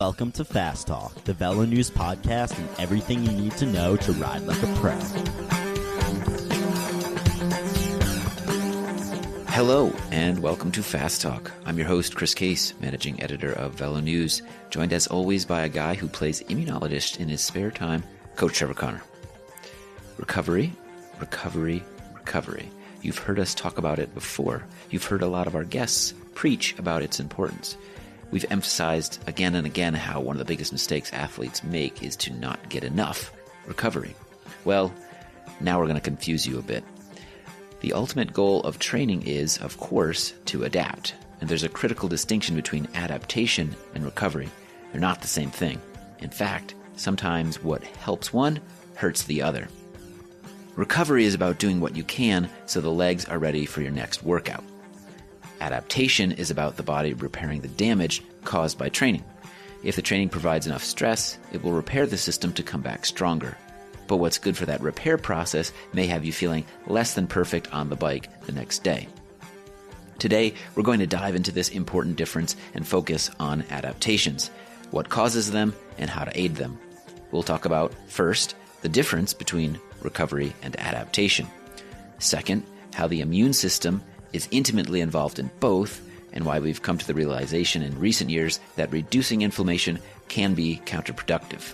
Welcome to Fast Talk, the Velo News podcast and everything you need to know to ride like a pro. Hello, and welcome to Fast Talk. I'm your host, Chris Case, managing editor of Velo News, joined as always by a guy who plays immunologist in his spare time, Coach Trevor Connor. Recovery, recovery, recovery. You've heard us talk about it before. You've heard a lot of our guests preach about its importance. We've emphasized again and again how one of the biggest mistakes athletes make is to not get enough recovery. Well, now we're going to confuse you a bit. The ultimate goal of training is, of course, to adapt. And there's a critical distinction between adaptation and recovery. They're not the same thing. In fact, sometimes what helps one hurts the other. Recovery is about doing what you can so the legs are ready for your next workout. Adaptation is about the body repairing the damage caused by training. If the training provides enough stress, it will repair the system to come back stronger. But what's good for that repair process may have you feeling less than perfect on the bike the next day. Today, we're going to dive into this important difference and focus on adaptations, what causes them, and how to aid them. We'll talk about, first, the difference between recovery and adaptation. Second, how the immune system is intimately involved in both, and why we've come to the realization in recent years that reducing inflammation can be counterproductive.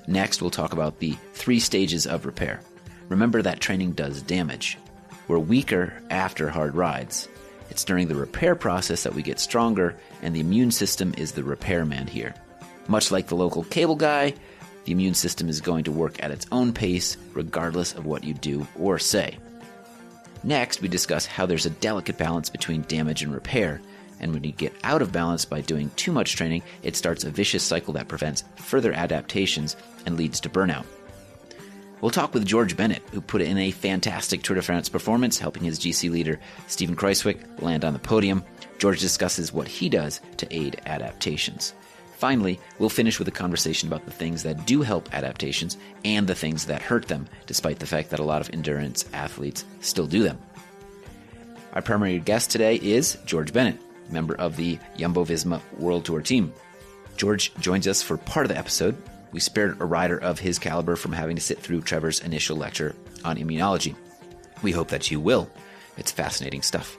Next, we'll talk about the 3 stages of repair. Remember that training does damage. We're weaker after hard rides. It's during the repair process that we get stronger, and the immune system is the repairman here. Much like the local cable guy, the immune system is going to work at its own pace, regardless of what you do or say. Next, we discuss how there's a delicate balance between damage and repair, and when you get out of balance by doing too much training, it starts a vicious cycle that prevents further adaptations and leads to burnout. We'll talk with George Bennett, who put in a fantastic Tour de France performance, helping his GC leader, Stephen Kruijswijk, land on the podium. George discusses what he does to aid adaptations. Finally, we'll finish with a conversation about the things that do help adaptations and the things that hurt them, despite the fact that a lot of endurance athletes still do them. Our primary guest today is George Bennett, member of the Jumbo-Visma World Tour team. George joins us for part of the episode. We spared a rider of his caliber from having to sit through Trevor's initial lecture on immunology. We hope that you will. It's fascinating stuff.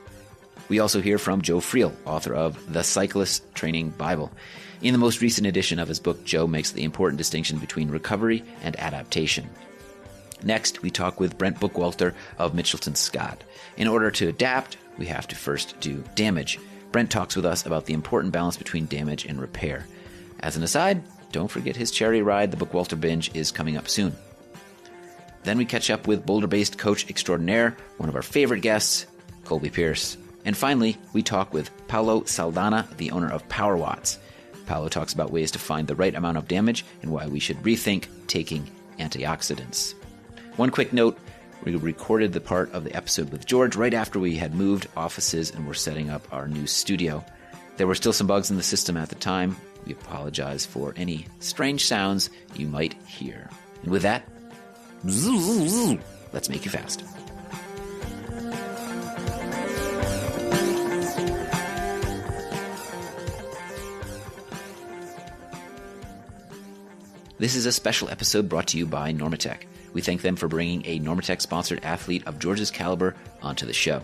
We also hear from Joe Friel, author of The Cyclist Training Bible. In the most recent edition of his book, Joe makes the important distinction between recovery and adaptation. Next, we talk with Brent Bookwalter of Mitchelton Scott. In order to adapt, we have to first do damage. Brent talks with us about the important balance between damage and repair. As an aside, don't forget his charity ride, the Bookwalter Binge, is coming up soon. Then we catch up with Boulder-based coach extraordinaire, one of our favorite guests, Colby Pearce. And finally, we talk with Paolo Saldana, the owner of Power Watts. Paolo talks about ways to find the right amount of damage and why we should rethink taking antioxidants. One quick note, we recorded the part of the episode with George right after we had moved offices and were setting up our new studio. There were still some bugs in the system at the time. We apologize for any strange sounds you might hear. And with that, let's make you fast. This is a special episode brought to you by Normatec. We thank them for bringing a Normatec-sponsored athlete of George's caliber onto the show.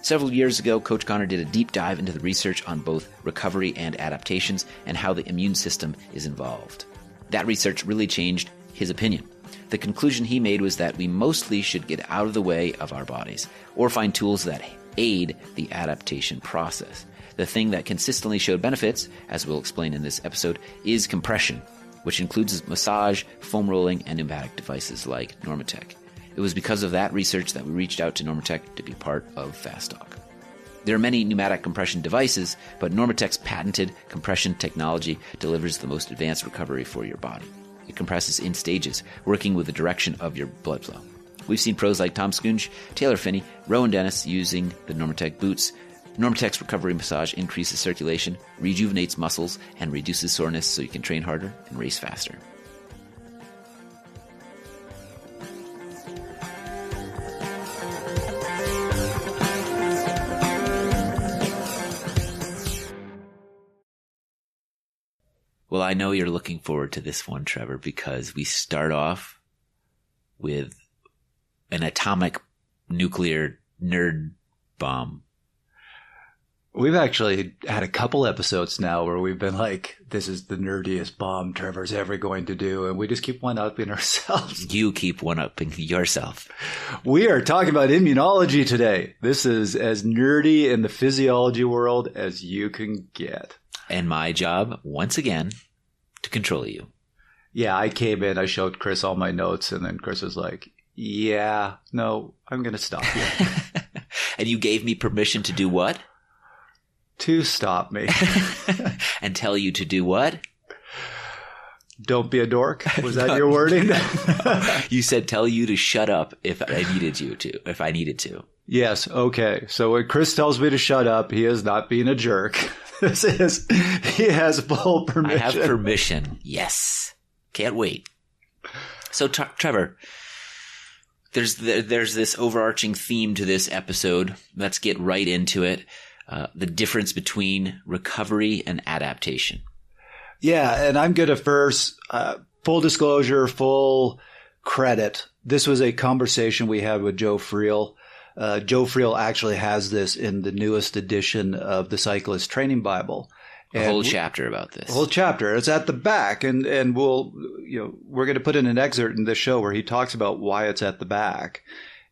Several years ago, Coach Connor did a deep dive into the research on both recovery and adaptations and how the immune system is involved. That research really changed his opinion. The conclusion he made was that we mostly should get out of the way of our bodies or find tools that aid the adaptation process. The thing that consistently showed benefits, as we'll explain in this episode, is compression, which includes massage, foam rolling, and pneumatic devices like Normatec. It was because of that research that we reached out to Normatec to be part of Fast Talk. There are many pneumatic compression devices, but Normatec's patented compression technology delivers the most advanced recovery for your body. It compresses in stages, working with the direction of your blood flow. We've seen pros like Tom Skunge, Taylor Finney, Rowan Dennis using the Normatec boots. Normatec's recovery massage increases circulation, rejuvenates muscles, and reduces soreness so you can train harder and race faster. Well, I know you're looking forward to this one, Trevor, because we start off with an atomic nuclear nerd bomb. We've actually had a couple episodes now where we've been like, this is the nerdiest bomb Trevor's ever going to do. And we just keep one-upping ourselves. You keep one-upping yourself. We are talking about immunology today. This is as nerdy in the physiology world as you can get. And my job, once again, to control you. Yeah, I came in, I showed Chris all my notes, and then Chris was like, yeah, no, I'm going to stop you. And you gave me permission to do what? To stop me. And tell you to do what? Don't be a dork. Was that your wording? You said tell you to shut up if I needed to. Yes. Okay. So when Chris tells me to shut up, he is not being a jerk. He has full permission. I have permission. Yes. Can't wait. So Trevor, there's this overarching theme to this episode. Let's get right into it. The difference between recovery and adaptation. Yeah, and I'm going to first, full disclosure, full credit. This was a conversation we had with Joe Friel. Joe Friel actually has this in the newest edition of the Cyclist Training Bible. A whole chapter about this. A whole chapter. It's at the back, and we're going to put in an excerpt in this show where he talks about why it's at the back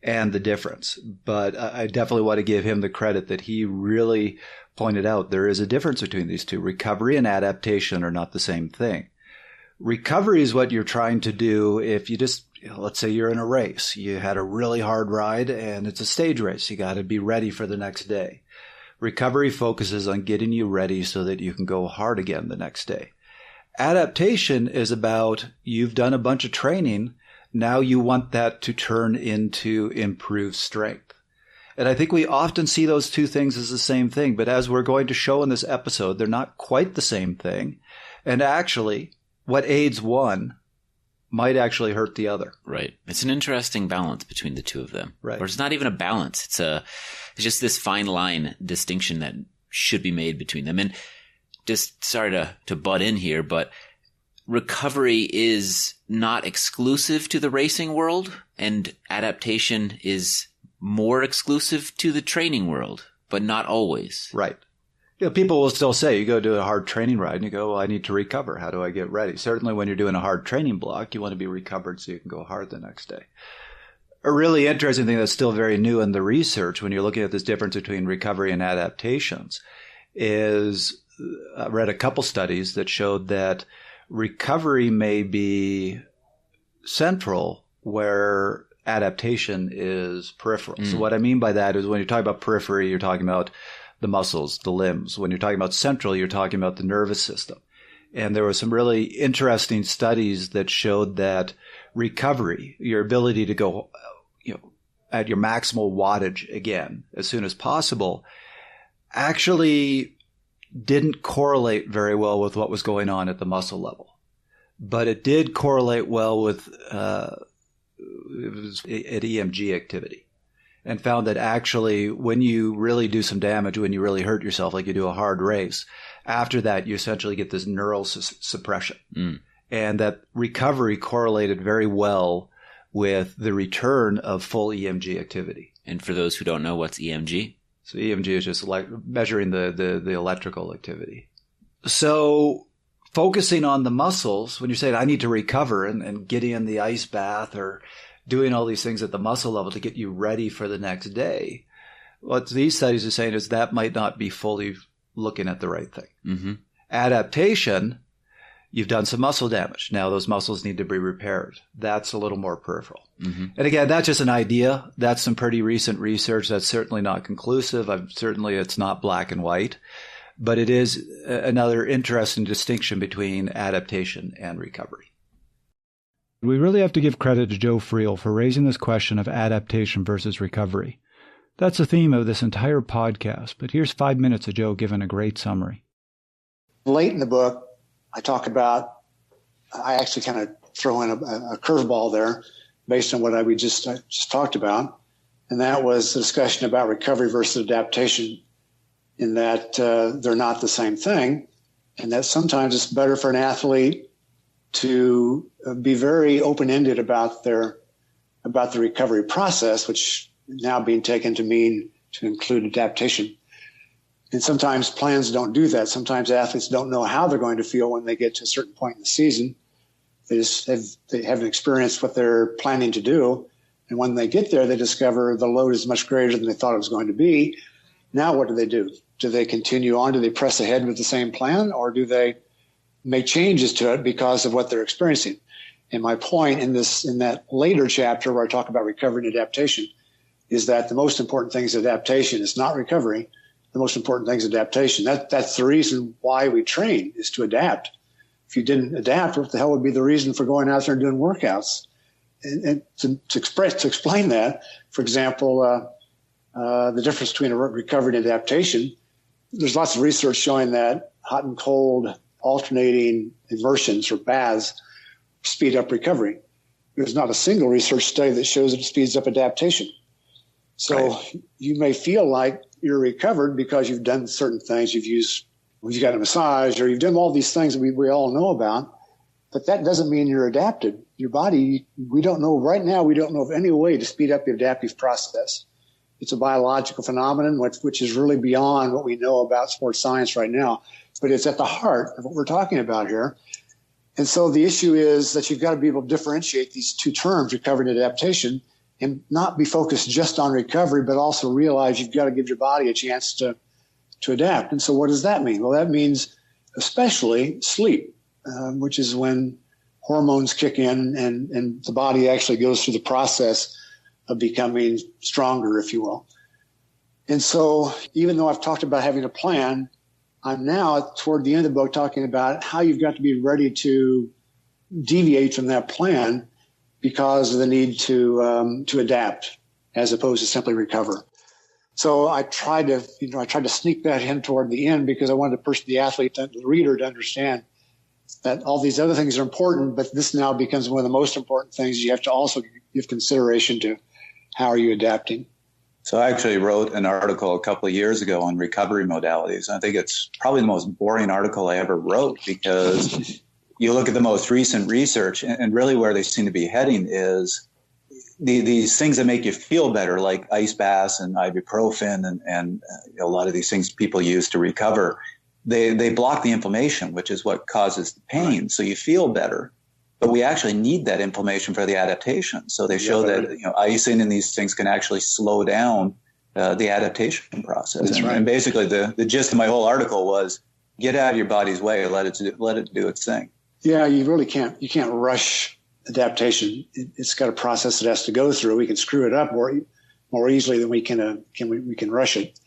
and the difference. But I definitely want to give him the credit that he really pointed out there is a difference between these two. Recovery and adaptation are not the same thing. Recovery is what you're trying to do if you just, let's say you're in a race. You had a really hard ride and it's a stage race. You got to be ready for the next day. Recovery focuses on getting you ready so that you can go hard again the next day. Adaptation is about you've done a bunch of training. Now you want that to turn into improved strength. And I think we often see those two things as the same thing. But as we're going to show in this episode, they're not quite the same thing. And actually, what aids one might actually hurt the other. Right. It's an interesting balance between the two of them. Right. Or it's not even a balance. It's just this fine line distinction that should be made between them. And just sorry to butt in here, but recovery is not exclusive to the racing world, and adaptation is more exclusive to the training world, but not always. Right. People will still say, you go do a hard training ride and you go, well, I need to recover. How do I get ready? Certainly when you're doing a hard training block, you want to be recovered so you can go hard the next day. A really interesting thing that's still very new in the research when you're looking at this difference between recovery and adaptations is I read a couple studies that showed that recovery may be central where adaptation is peripheral. So what I mean by that is when you're talking about periphery, you're talking about the muscles, the limbs. When you're talking about central, you're talking about the nervous system. And there were some really interesting studies that showed that recovery, your ability to go, at your maximal wattage again as soon as possible, actually didn't correlate very well with what was going on at the muscle level. But it did correlate well with at EMG activity, and found that actually when you really do some damage, when you really hurt yourself, like you do a hard race, after that you essentially get this neural suppression. And that recovery correlated very well with the return of full EMG activity. And for those who don't know, what's EMG? So EMG is just like measuring the electrical activity. So focusing on the muscles, when you're saying I need to recover and getting in the ice bath or doing all these things at the muscle level to get you ready for the next day, what these studies are saying is that might not be fully looking at the right thing. Mm-hmm. Adaptation, you've done some muscle damage. Now those muscles need to be repaired. That's a little more peripheral. Mm-hmm. And again, that's just an idea. That's some pretty recent research. That's certainly not conclusive. Certainly it's not black and white. But it is another interesting distinction between adaptation and recovery. We really have to give credit to Joe Friel for raising this question of adaptation versus recovery. That's the theme of this entire podcast, but here's 5 minutes of Joe giving a great summary. Late in the book, I actually kind of throw in a curveball there based on what we just talked about, and that was the discussion about recovery versus adaptation, in that they're not the same thing. and that sometimes it's better for an athlete to be very open-ended about the recovery process, which now being taken to mean to include adaptation. And sometimes plans don't do that. Sometimes athletes don't know how they're going to feel when they get to a certain point in the season. They haven't experienced what they're planning to do. And when they get there, they discover the load is much greater than they thought it was going to be. Now what do? Do they continue on? Do they press ahead with the same plan, or do they make changes to it because of what they're experiencing? And my point in that later chapter where I talk about recovery and adaptation is that the most important thing is adaptation. It's not recovery. The most important thing is adaptation. That's the reason why we train, is to adapt. If you didn't adapt, what the hell would be the reason for going out there and doing workouts? And to explain that, for example, the difference between a recovery and adaptation, there's lots of research showing that hot and cold alternating immersions or baths speed up recovery. There's not a single research study that shows it speeds up adaptation. So you may feel like you're recovered because you've done certain things. You've got a massage, or you've done all these things that we all know about, but that doesn't mean you're adapted. Your body, we don't know of any way to speed up the adaptive process. It's a biological phenomenon, which is really beyond what we know about sports science right now, but it's at the heart of what we're talking about here. And so the issue is that you've got to be able to differentiate these two terms, recovery and adaptation, and not be focused just on recovery, but also realize you've got to give your body a chance to adapt. And so what does that mean? Well, that means especially sleep, which is when hormones kick in and the body actually goes through the process of becoming stronger, if you will. And so even though I've talked about having a plan, I'm now toward the end of the book talking about how you've got to be ready to deviate from that plan because of the need to adapt as opposed to simply recover. So I tried to sneak that in toward the end because I wanted the reader to understand that all these other things are important, but this now becomes one of the most important things. You have to also give consideration to how are you adapting. So I actually wrote an article a couple of years ago on recovery modalities. I think it's probably the most boring article I ever wrote because you look at the most recent research and really where they seem to be heading is these things that make you feel better, like ice baths and ibuprofen and a lot of these things people use to recover. They block the inflammation, which is what causes the pain. Right. So you feel better. But we actually need that inflammation for the adaptation. So they show that icing and these things can actually slow down the adaptation process. That's right. And basically the gist of my whole article was get out of your body's way, let it do its thing. Yeah, you really can't. You can't rush adaptation. It's got a process it has to go through. We can screw it up more easily than we can rush it.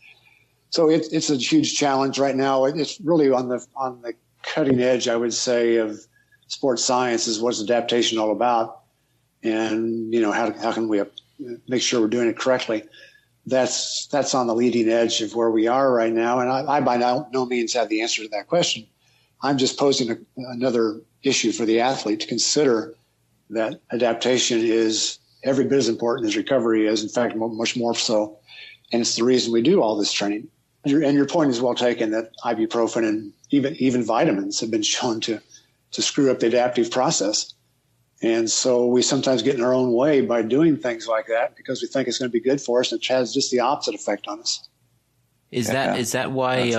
So it's a huge challenge right now. It's really on the cutting edge, I would say, of sports science is what's adaptation all about, and how can we make sure we're doing it correctly. That's on the leading edge of where we are right now, and I by no means have the answer to that question. I'm just posing another issue for the athlete to consider that adaptation is every bit as important as recovery is, in fact, much more so, and it's the reason we do all this training. And your point is well taken that ibuprofen and even vitamins have been shown to screw up the adaptive process. And so we sometimes get in our own way by doing things like that because we think it's going to be good for us, and it has just the opposite effect on us. Is that why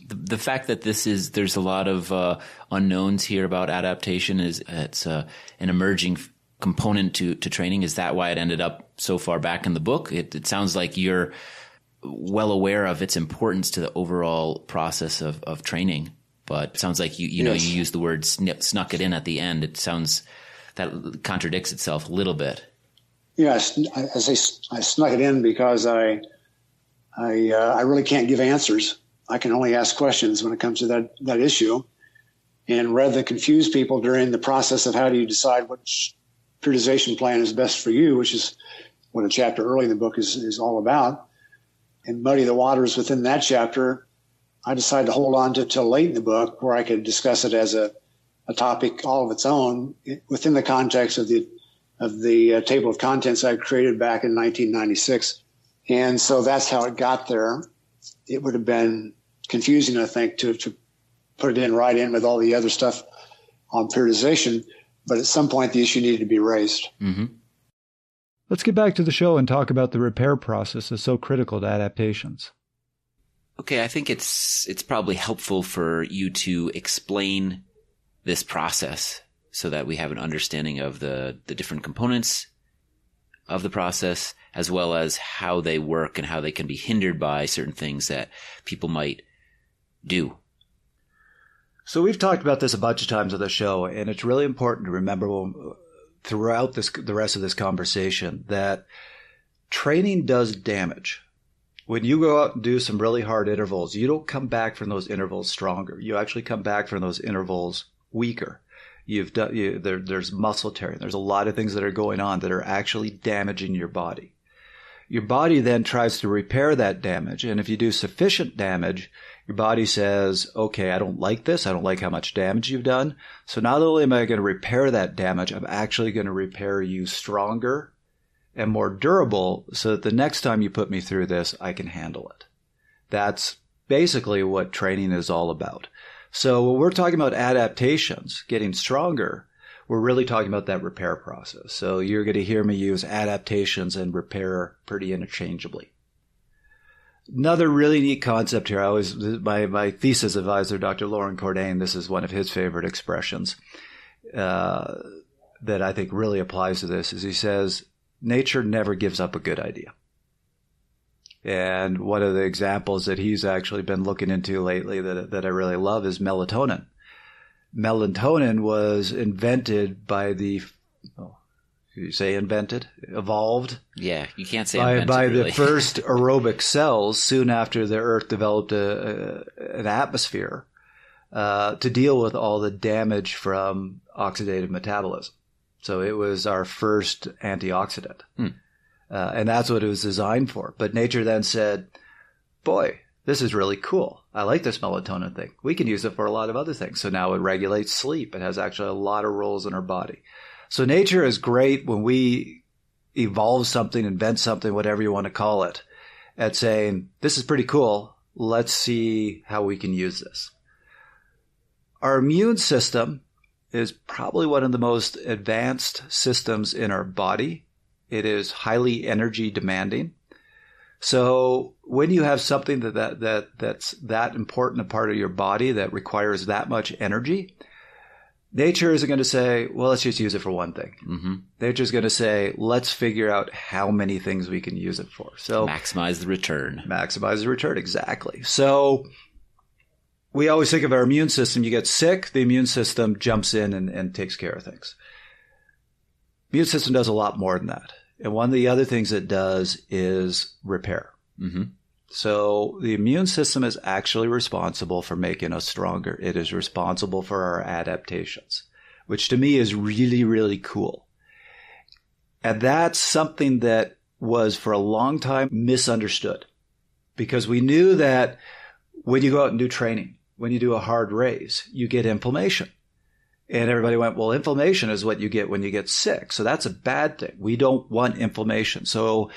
the fact that there's a lot of unknowns here about adaptation it's an emerging component to training? Is that why it ended up so far back in the book? It sounds like you're well aware of its importance to the overall process of training. But it sounds like you use the word snuck it in at the end. It sounds that contradicts itself a little bit. Yeah, I snuck it in because I really can't give answers. I can only ask questions when it comes to that issue. And rather than confuse people during the process of how do you decide which periodization plan is best for you, which is what a chapter early in the book is all about, and muddy the waters within that chapter, I decided to hold on to till late in the book where I could discuss it as a topic all of its own within the context of the table of contents I created back in 1996. And so that's how it got there. It would have been confusing, I think, to put it right in with all the other stuff on periodization. But at some point, the issue needed to be raised. Mm-hmm. Let's get back to the show and talk about the repair process that's so critical to adaptations. Okay, I think it's probably helpful for you to explain this process so that we have an understanding of the different components of the process, as well as how they work and how they can be hindered by certain things that people might do. So we've talked about this a bunch of times on the show, and it's really important to remember throughout the rest of this conversation that training does damage. When you go out and do some really hard intervals, you don't come back from those intervals stronger. You actually come back from those intervals weaker. There's muscle tearing. There's a lot of things that are going on that are actually damaging your body. Your body then tries to repair that damage, and if you do sufficient damage, your body says, okay, I don't like this. I don't like how much damage you've done. So not only am I going to repair that damage, I'm actually going to repair you stronger and more durable so that the next time you put me through this, I can handle it. That's basically what training is all about. So when we're talking about adaptations, getting stronger, we're really talking about that repair process. So you're going to hear me use adaptations and repair pretty interchangeably. Another really neat concept here. My thesis advisor, Dr. Lauren Cordain, this is one of his favorite expressions that I think really applies to this, is he says, nature never gives up a good idea. And one of the examples that he's actually been looking into lately that I really love is melatonin. Melatonin was invented by evolved? Yeah, you can't say by really. the first aerobic cells soon after the Earth developed an atmosphere to deal with all the damage from oxidative metabolism. So it was our first antioxidant. And that's what it was designed for. But nature then said, boy, this is really cool. I like this melatonin thing. We can use it for a lot of other things. So now it regulates sleep. It has actually a lot of roles in our body. So nature is great when we evolve something, invent something, whatever you want to call it, at saying, this is pretty cool. Let's see how we can use this. Our immune system is probably one of the most advanced systems in our body. It is highly energy demanding. So when you have something that's that important a part of your body that requires that much energy, nature isn't going to say, well, let's just use it for one thing. Mm-hmm. Nature's going to say, let's figure out how many things we can use it for. So maximize the return. Maximize the return, exactly. So we always think of our immune system. You get sick, the immune system jumps in and takes care of things. Immune system does a lot more than that. And one of the other things it does is repair. Mm-hmm. So the immune system is actually responsible for making us stronger. It is responsible for our adaptations, which to me is really, really cool. And that's something that was for a long time misunderstood, because we knew that when you go out and do training, when you do a hard raise, you get inflammation. And everybody went, well, inflammation is what you get when you get sick. So that's a bad thing. We don't want inflammation. So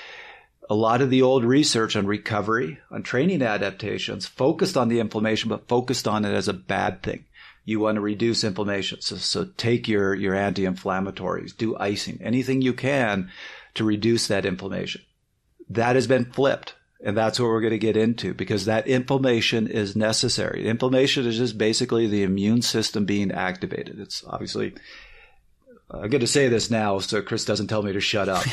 a lot of the old research on recovery, on training adaptations, focused on the inflammation, but focused on it as a bad thing. You want to reduce inflammation. So take your anti-inflammatories, do icing, anything you can to reduce that inflammation. That has been flipped. And that's what we're going to get into, because that inflammation is necessary. Inflammation is just basically the immune system being activated. It's obviously, I'm going to say this now so Chris doesn't tell me to shut up.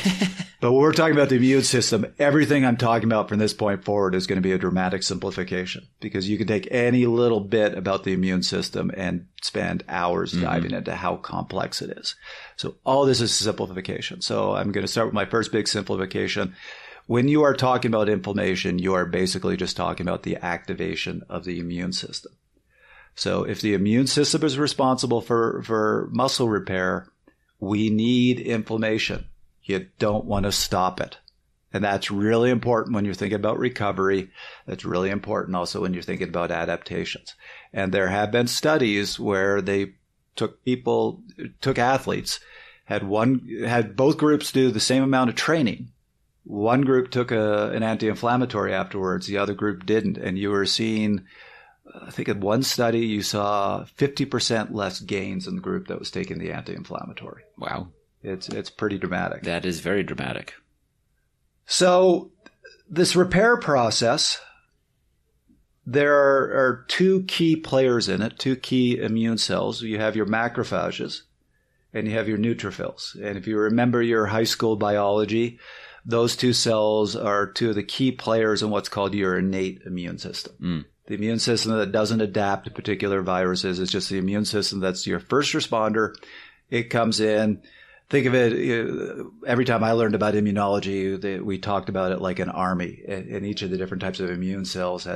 But when we're talking about the immune system, everything I'm talking about from this point forward is going to be a dramatic simplification, because you can take any little bit about the immune system and spend hours diving into how complex it is. So all this is simplification. So I'm going to start with my first big simplification. When you are talking about inflammation, you are basically just talking about the activation of the immune system. So if the immune system is responsible for muscle repair, we need inflammation. You don't want to stop it. And that's really important when you're thinking about recovery. That's really important also when you're thinking about adaptations. And there have been studies where they took athletes, had both groups do the same amount of training. One group took an anti-inflammatory afterwards. The other group didn't. And you were seeing I think in one study you saw 50% less gains in the group that was taking the anti-inflammatory. Wow. It's pretty dramatic. That is very dramatic. So this repair process, there are two key players in it, two key immune cells. You have your macrophages and you have your neutrophils. And if you remember your high school biology, those two cells are two of the key players in what's called your innate immune system. Mm. The immune system that doesn't adapt to particular viruses is just the immune system that's your first responder. It comes in. Think of it, every time I learned about immunology, we talked about it like an army, and each of the different types of immune cells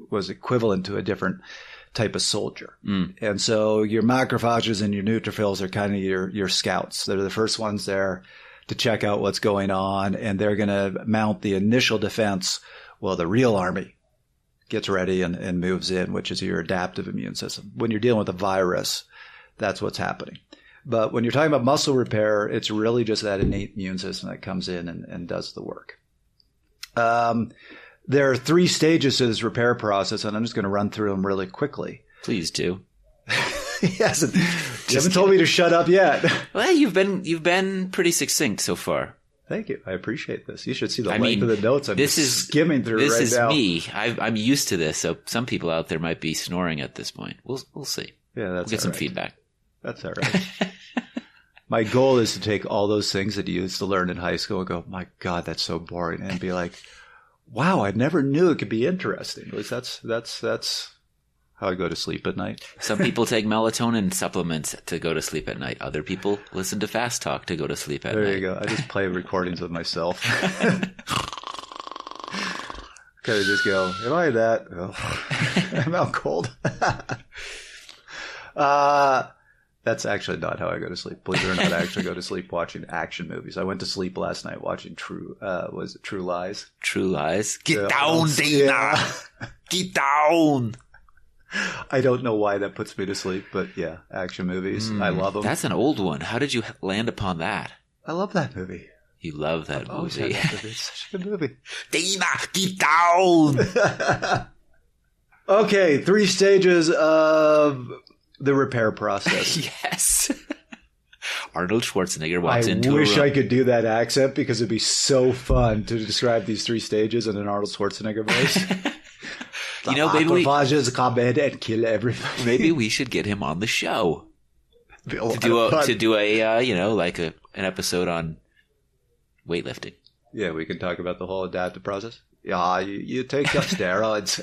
was equivalent to a different type of soldier. Mm. And so your macrophages and your neutrophils are kind of your scouts. They're the first ones there to check out what's going on, and they're going to mount the initial defense while the real army gets ready and moves in, which is your adaptive immune system. When you're dealing with a virus, that's what's happening. But when you're talking about muscle repair, it's really just that innate immune system that comes in and does the work. There are 3 stages to this repair process, and I'm just going to run through them really quickly. Please do. Yes, you haven't told me to shut up yet. Well, you've been pretty succinct so far. Thank you. I appreciate this. You should see the length of the notes I'm skimming through right now. This is me. I'm used to this, so some people out there might be snoring at this point. We'll see. Yeah, we'll get some feedback. That's all right. My goal is to take all those things that you used to learn in high school and go, my God, that's so boring, and be like, wow, I never knew it could be interesting. At least that's how I go to sleep at night. Some people take melatonin supplements to go to sleep at night. Other people listen to Fast Talk to go to sleep at night. There you go. I just play recordings of myself. Kind of just go, am I that? Oh, I'm out cold. That's actually not how I go to sleep. Believe it or not, I actually go to sleep watching action movies. I went to sleep last night watching True Lies? True Lies? Get down, Dana! Yeah. Get down! I don't know why that puts me to sleep, but yeah, action movies. I love them. That's an old one. How did you land upon that? I love that movie. You love that movie. It's such a good movie. Dana, get down! Okay, 3 stages of the repair process. Yes. Arnold Schwarzenegger walks into a room. I wish I could do that accent because it'd be so fun to describe these 3 stages in an Arnold Schwarzenegger voice. You know, maybe macrophages come in and kill everything. Maybe we should get him on the show to do an episode on weightlifting. Yeah, we can talk about the whole adaptive process. Yeah, you take your steroids.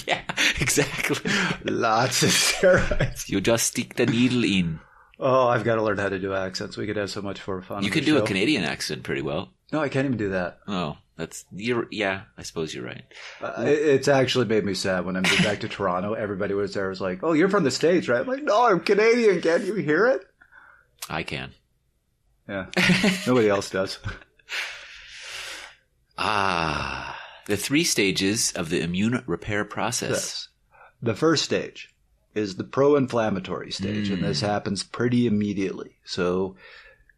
Yeah, exactly. Lots of steroids. You just stick the needle in. Oh, I've got to learn how to do accents. We could have so much more fun. You can do a Canadian accent pretty well. No, I can't even do that. Oh, I suppose you're right. It's actually made me sad when I moved back to Toronto. Everybody was there was like, oh, you're from the States, right? I'm like, no, I'm Canadian. Can't you hear it? I can. Yeah. Nobody else does. The 3 stages of the immune repair process. Yes. The first stage is the pro-inflammatory stage, and this happens pretty immediately. So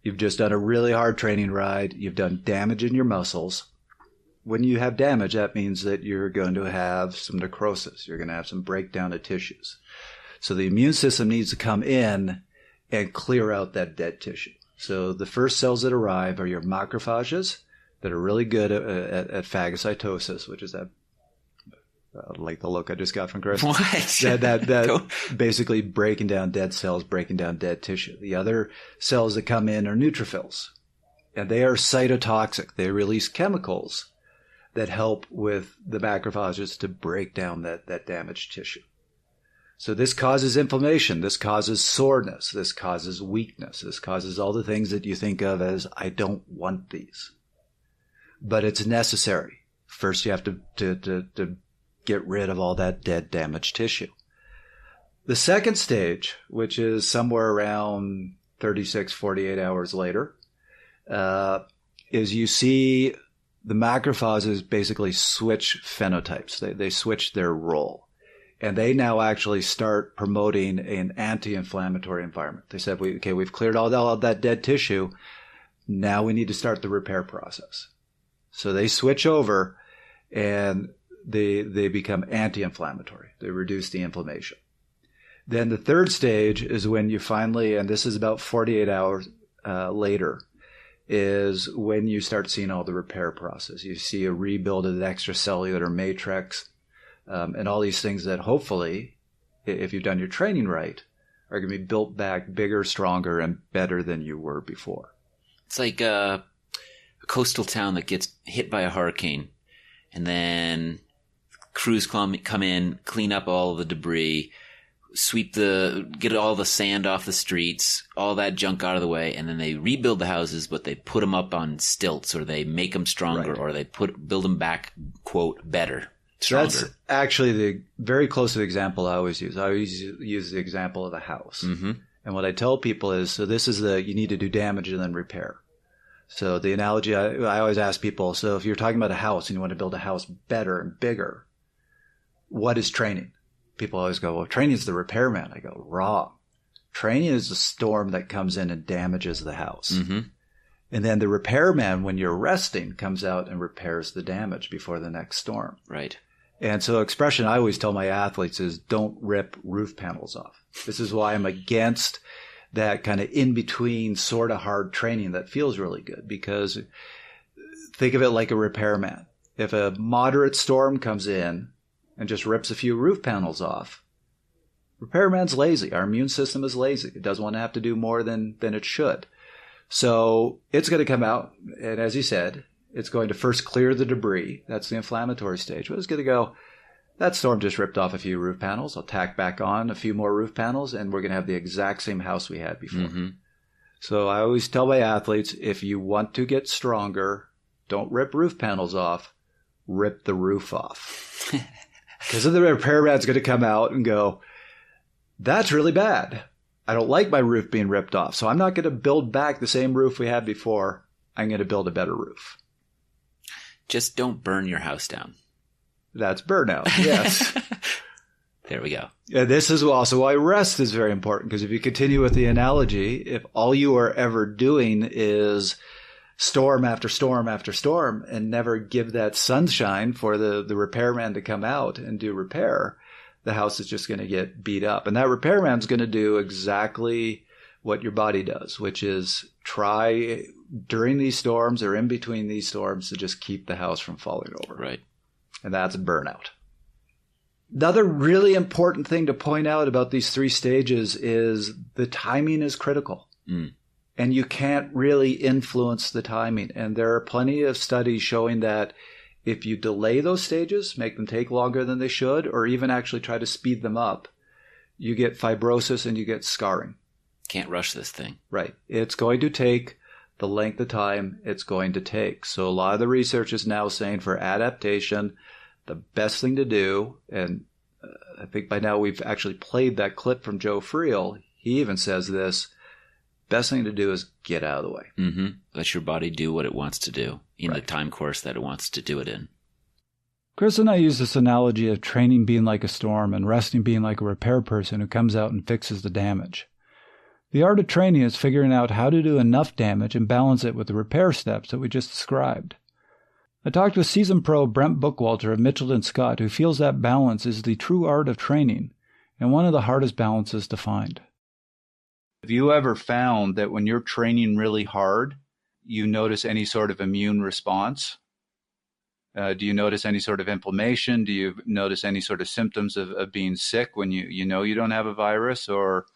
you've just done a really hard training ride. You've done damage in your muscles. When you have damage, that means that you're going to have some necrosis. You're going to have some breakdown of tissues. So the immune system needs to come in and clear out that dead tissue. So the first cells that arrive are your macrophages that are really good at phagocytosis, which is that like the look I just got from Chris. What? That basically breaking down dead cells, breaking down dead tissue. The other cells that come in are neutrophils, and they are cytotoxic. They release chemicals that help with the macrophages to break down that damaged tissue. So this causes inflammation. This causes soreness. This causes weakness. This causes all the things that you think of as, I don't want these. But it's necessary. First, you have to get rid of all that dead, damaged tissue. The second stage, which is somewhere around 36, 48 hours later, is you see the macrophages basically switch phenotypes. They switch their role. And they now actually start promoting an anti-inflammatory environment. They said, we've cleared all that dead tissue. Now we need to start the repair process. So they switch over, and they become anti-inflammatory. They reduce the inflammation. Then the third stage is when you finally, and this is about 48 hours later, is when you start seeing all the repair process. You see a rebuild of the extracellular matrix, and all these things that hopefully, if you've done your training right, are going to be built back bigger, stronger, and better than you were before. It's like a coastal town that gets hit by a hurricane, and then crews come in, clean up all the debris, get all the sand off the streets, all that junk out of the way, and then they rebuild the houses, but they put them up on stilts, or they make them stronger, right. Or they build them back, quote, better, stronger. That's actually the very close to the example I always use. I always use the example of a house. Mm-hmm. And what I tell people is, so this is you need to do damage and then repair. So the analogy I always ask people, so if you're talking about a house and you want to build a house better and bigger, what is training? People always go, well, training is the repairman. I go, wrong. Training is the storm that comes in and damages the house. Mm-hmm. And then the repairman, when you're resting, comes out and repairs the damage before the next storm. Right. And so expression I always tell my athletes is don't rip roof panels off. This is why I'm against that kind of in-between sort of hard training that feels really good, because think of it like a repairman. If a moderate storm comes in and just rips a few roof panels off, repairman's lazy. Our immune system is lazy. It doesn't want to have to do more than it should. So it's going to come out, and as you said, it's going to first clear the debris. That's the inflammatory stage. But it's going to go, that storm just ripped off a few roof panels. I'll tack back on a few more roof panels, and we're going to have the exact same house we had before. Mm-hmm. So I always tell my athletes, if you want to get stronger, don't rip roof panels off, rip the roof off. Because then the repairman's going to come out and go, that's really bad. I don't like my roof being ripped off, so I'm not going to build back the same roof we had before. I'm going to build a better roof. Just don't burn your house down. That's burnout, yes. There we go. And this is also why rest is very important, because if you continue with the analogy, if all you are ever doing is storm after storm after storm and never give that sunshine for the repairman to come out and do repair, the house is just going to get beat up. And that repairman's going to do exactly what your body does, which is try during these storms or in between these storms to just keep the house from falling over. Right. And that's burnout. Another really important thing to point out about these three stages is the timing is critical. Mm. And you can't really influence the timing. And there are plenty of studies showing that if you delay those stages, make them take longer than they should, or even actually try to speed them up, you get fibrosis and you get scarring. Can't rush this thing. Right. It's going to take the length of time it's going to take. So a lot of the research is now saying for adaptation, the best thing to do, and I think by now we've actually played that clip from Joe Friel. He even says this, best thing to do is get out of the way. Mm-hmm. Let your body do what it wants to do in Right. the time course that it wants to do it in. Chris and I use this analogy of training being like a storm and resting being like a repair person who comes out and fixes the damage. The art of training is figuring out how to do enough damage and balance it with the repair steps that we just described. I talked with seasoned pro Brent Bookwalter of Mitchell & Scott, who feels that balance is the true art of training and one of the hardest balances to find. Have you ever found that when you're training really hard, you notice any sort of immune response? Do you notice any sort of inflammation? Do you notice any sort of symptoms of being sick when you know you don't have a virus? Or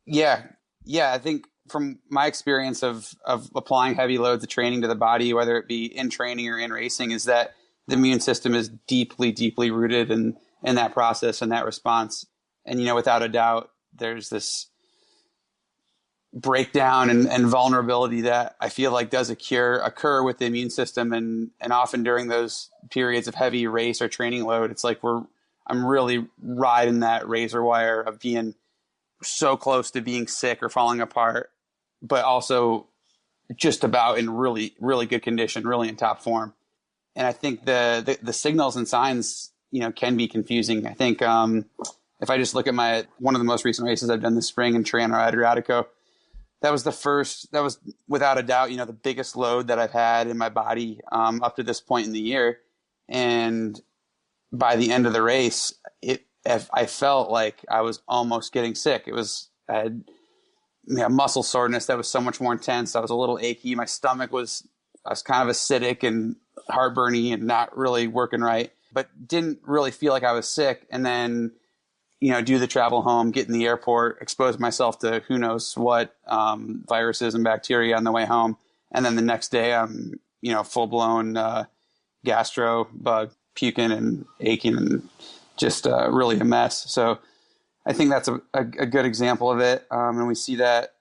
Yeah. I think from my experience of applying heavy loads of training to the body, whether it be in training or in racing, is that the immune system is deeply, deeply rooted in that process and that response. And, without a doubt, there's this breakdown and vulnerability that I feel like does occur with the immune system. And often during those periods of heavy race or training load, it's like I'm really riding that razor wire of being so close to being sick or falling apart, but also just about in really, really good condition, really in top form. And I think the signals and signs, can be confusing. I think if I just look at one of the most recent races I've done this spring in Tirreno Adriatico, that was without a doubt, the biggest load that I've had in my body up to this point in the year. And by the end of the race, I felt like I was almost getting sick. I had muscle soreness that was so much more intense. I was a little achy. I was kind of acidic and heartburny and not really working right, but didn't really feel like I was sick. And then, do the travel home, get in the airport, expose myself to who knows what viruses and bacteria on the way home. And then the next day I'm, full blown gastro bug, puking and aching and just really a mess. So I think that's a good example of it. And we see that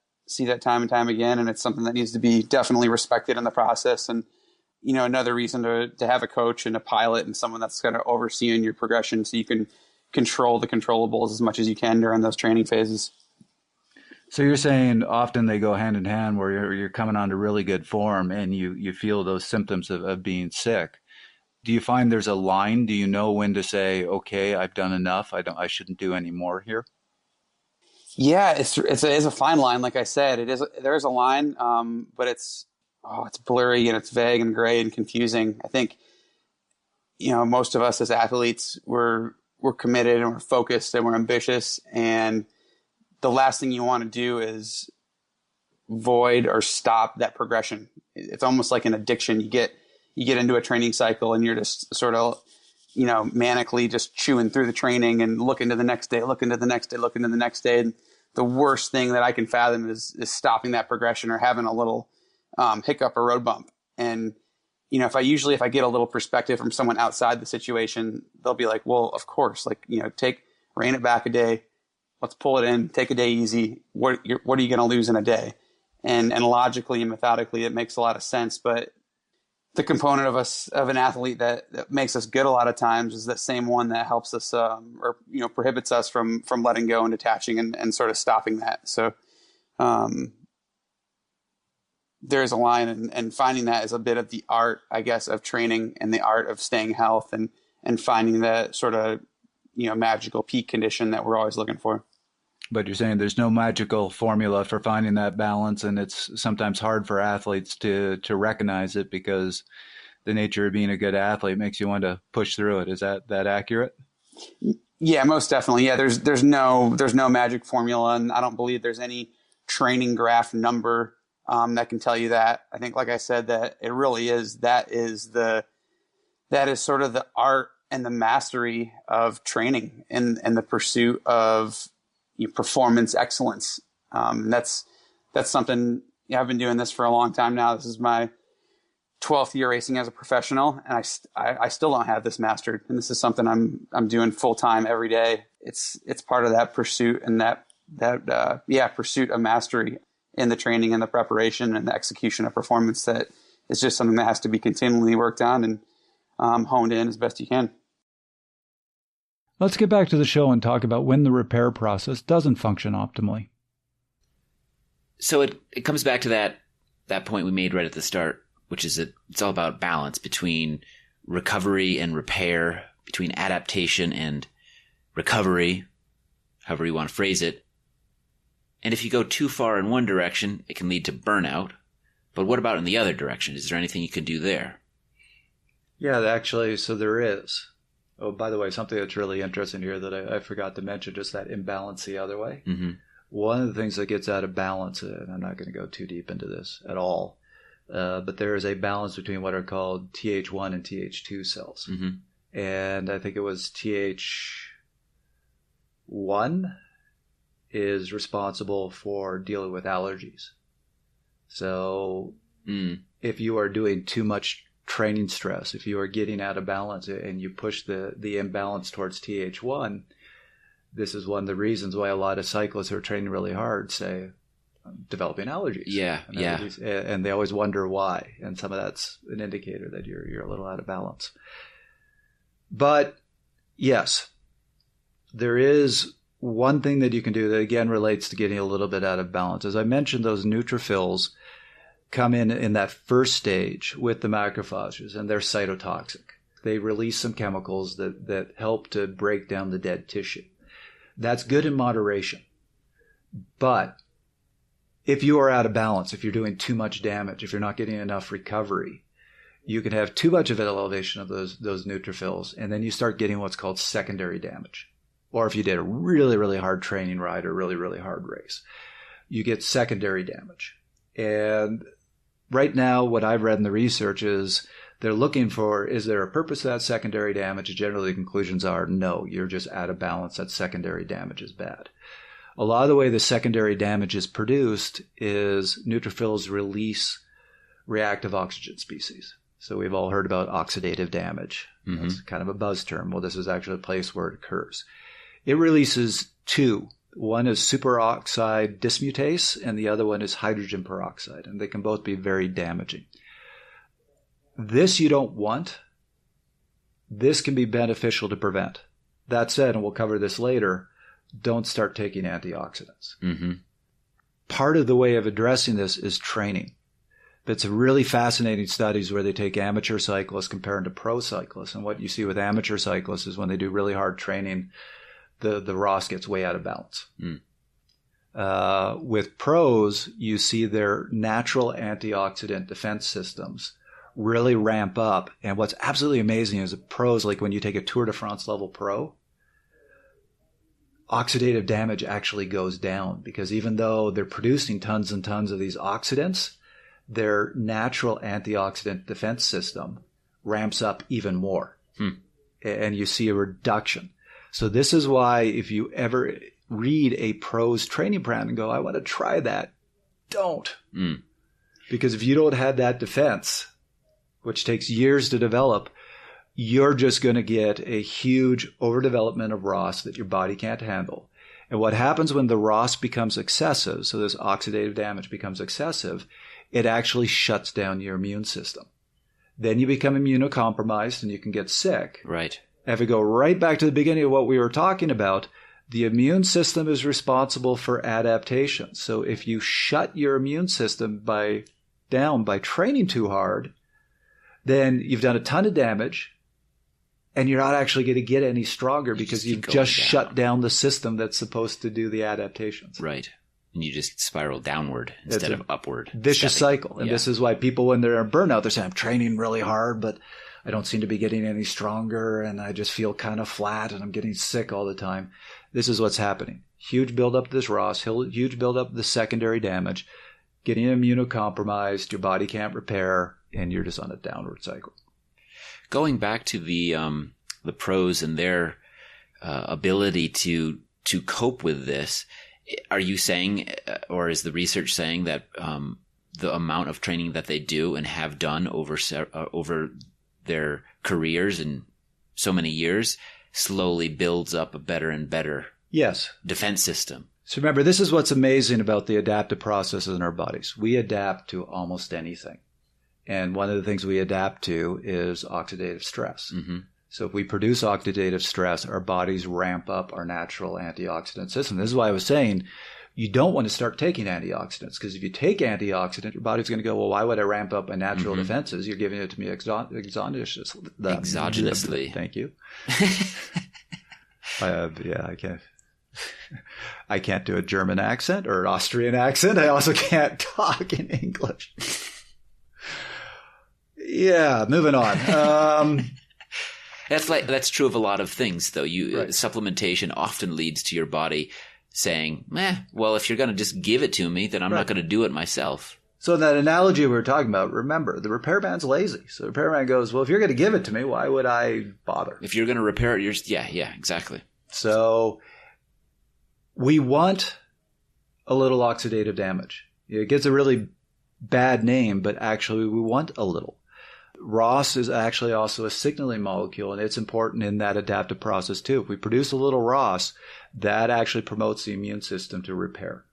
time and time again. And it's something that needs to be definitely respected in the process. And, another reason to have a coach and a pilot and someone that's going to oversee in your progression so you can control the controllables as much as you can during those training phases. So you're saying often they go hand in hand where you're coming onto really good form and you feel those symptoms of being sick. Do you find there's a line? Do you know when to say, okay, I've done enough. I shouldn't do any more here? Yeah, it's a fine line. Like I said, there is a line, but it's blurry and it's vague and gray and confusing. I think, most of us as athletes, we're committed and we're focused and we're ambitious. And the last thing you want to do is void or stop that progression. It's almost like an addiction. You get into a training cycle and you're just sort of, manically just chewing through the training and looking to the next day, looking to the next day, looking to the next day. And the worst thing that I can fathom is stopping that progression or having a little hiccup or road bump. And, if I get a little perspective from someone outside the situation, they'll be like, well, of course, rein it back a day. Let's pull it in, take a day easy. What are you going to lose in a day? And logically and methodically, it makes a lot of sense. But the component of an athlete that makes us good a lot of times is that same one that helps us prohibits us from letting go and detaching and sort of stopping that. So there's a line and finding that is a bit of the art, I guess, of training and the art of staying health and finding that sort of, magical peak condition that we're always looking for. But you're saying there's no magical formula for finding that balance, and it's sometimes hard for athletes to recognize it because the nature of being a good athlete makes you want to push through it. Is that accurate? Yeah, most definitely. Yeah, there's no magic formula, and I don't believe there's any training graph number that can tell you that. I think, like I said, that it really is that is sort of the art and the mastery of training and the pursuit of performance excellence. That's something I've been doing this for a long time now. This is my 12th year racing as a professional, and I still don't have this mastered. And this is something I'm doing full time every day. It's part of that pursuit and that pursuit of mastery in the training and the preparation and the execution of performance that is just something that has to be continually worked on and honed in as best you can. Let's get back to the show and talk about when the repair process doesn't function optimally. So it comes back to that point we made right at the start, which is that it's all about balance between recovery and repair, between adaptation and recovery, however you want to phrase it. And if you go too far in one direction, it can lead to burnout. But what about in the other direction? Is there anything you can do there? Yeah, actually, so there is. Oh, by the way, something that's really interesting here that I forgot to mention, just that imbalance the other way. Mm-hmm. One of the things that gets out of balance, and I'm not going to go too deep into this at all, but there is a balance between what are called Th1 and Th2 cells. Mm-hmm. And I think it was Th1 is responsible for dealing with allergies. So if you are doing too much training stress, if you are getting out of balance and you push the imbalance towards Th1, this is one of the reasons why a lot of cyclists who are training really hard say developing allergies. Yeah. And they always wonder why. And some of that's an indicator that you're a little out of balance. But yes, there is one thing that you can do that again relates to getting a little bit out of balance. As I mentioned, those neutrophils come in that first stage with the macrophages, and they're cytotoxic. They release some chemicals that help to break down the dead tissue. That's good in moderation. But if you are out of balance, if you're doing too much damage, if you're not getting enough recovery, you can have too much of an elevation of those neutrophils, and then you start getting what's called secondary damage. Or if you did a really, really hard training ride or really, really hard race, you get secondary damage. And right now, what I've read in the research is they're looking for, is there a purpose to that secondary damage? Generally, the conclusions are no, you're just out of balance. That secondary damage is bad. A lot of the way the secondary damage is produced is neutrophils release reactive oxygen species. So we've all heard about oxidative damage. Mm-hmm. That's kind of a buzz term. Well, this is actually a place where it occurs. It releases two. One is superoxide dismutase, and the other one is hydrogen peroxide, and they can both be very damaging. This you don't want. This can be beneficial to prevent. That said, and we'll cover this later, don't start taking antioxidants. Mm-hmm. Part of the way of addressing this is training. It's really fascinating studies where they take amateur cyclists compared to pro cyclists. And what you see with amateur cyclists is when they do really hard training, the ROS gets way out of balance. With pros, you see their natural antioxidant defense systems really ramp up. And what's absolutely amazing is that pros, like when you take a Tour de France level pro, oxidative damage actually goes down because even though they're producing tons and tons of these oxidants, their natural antioxidant defense system ramps up even more. And you see a reduction. So this is why if you ever read a pro's training plan and go, I want to try that, don't. Because if you don't have that defense, which takes years to develop, you're just going to get a huge overdevelopment of ROS that your body can't handle. And what happens when the ROS becomes excessive, so this oxidative damage becomes excessive, it actually shuts down your immune system. Then you become immunocompromised and you can get sick. Right. And if we go right back to the beginning of what we were talking about, the immune system is responsible for adaptation. So if you shut your immune system down by training too hard, then you've done a ton of damage and you're not actually going to get any stronger because you've just shut down the system that's supposed to do the adaptations. Right. And you just spiral downward instead of upward. Vicious cycle. And this is why people, when they're in burnout, they're saying, I'm training really hard, but I don't seem to be getting any stronger and I just feel kind of flat and I'm getting sick all the time. This is what's happening. Huge buildup of this ROS, huge buildup of the secondary damage, getting immunocompromised, your body can't repair, and you're just on a downward cycle. Going back to the pros and their ability to cope with this, are you saying, or is the research saying that the amount of training that they do and have done over their careers and so many years slowly builds up a better and better defense system? So remember, this is what's amazing about the adaptive processes in our bodies. We adapt to almost anything. And one of the things we adapt to is oxidative stress. Mm-hmm. So if we produce oxidative stress, our bodies ramp up our natural antioxidant system. This is why I was saying you don't want to start taking antioxidants, because if you take antioxidant, your body's going to go, well, why would I ramp up my natural defenses? You're giving it to me exogenously. Thank you. I can't do a German accent or an Austrian accent. I also can't talk in English. Yeah, moving on. That's true of a lot of things, though. Supplementation often leads to your body saying, well, if you're going to just give it to me, then I'm not going to do it myself. So that analogy we were talking about, remember, the repairman's lazy. So the repairman goes, well, if you're going to give it to me, why would I bother? If you're going to repair it, exactly. So we want a little oxidative damage. It gets a really bad name, but actually we want a little. ROS is actually also a signaling molecule, and it's important in that adaptive process too. If we produce a little ROS, that actually promotes the immune system to repair.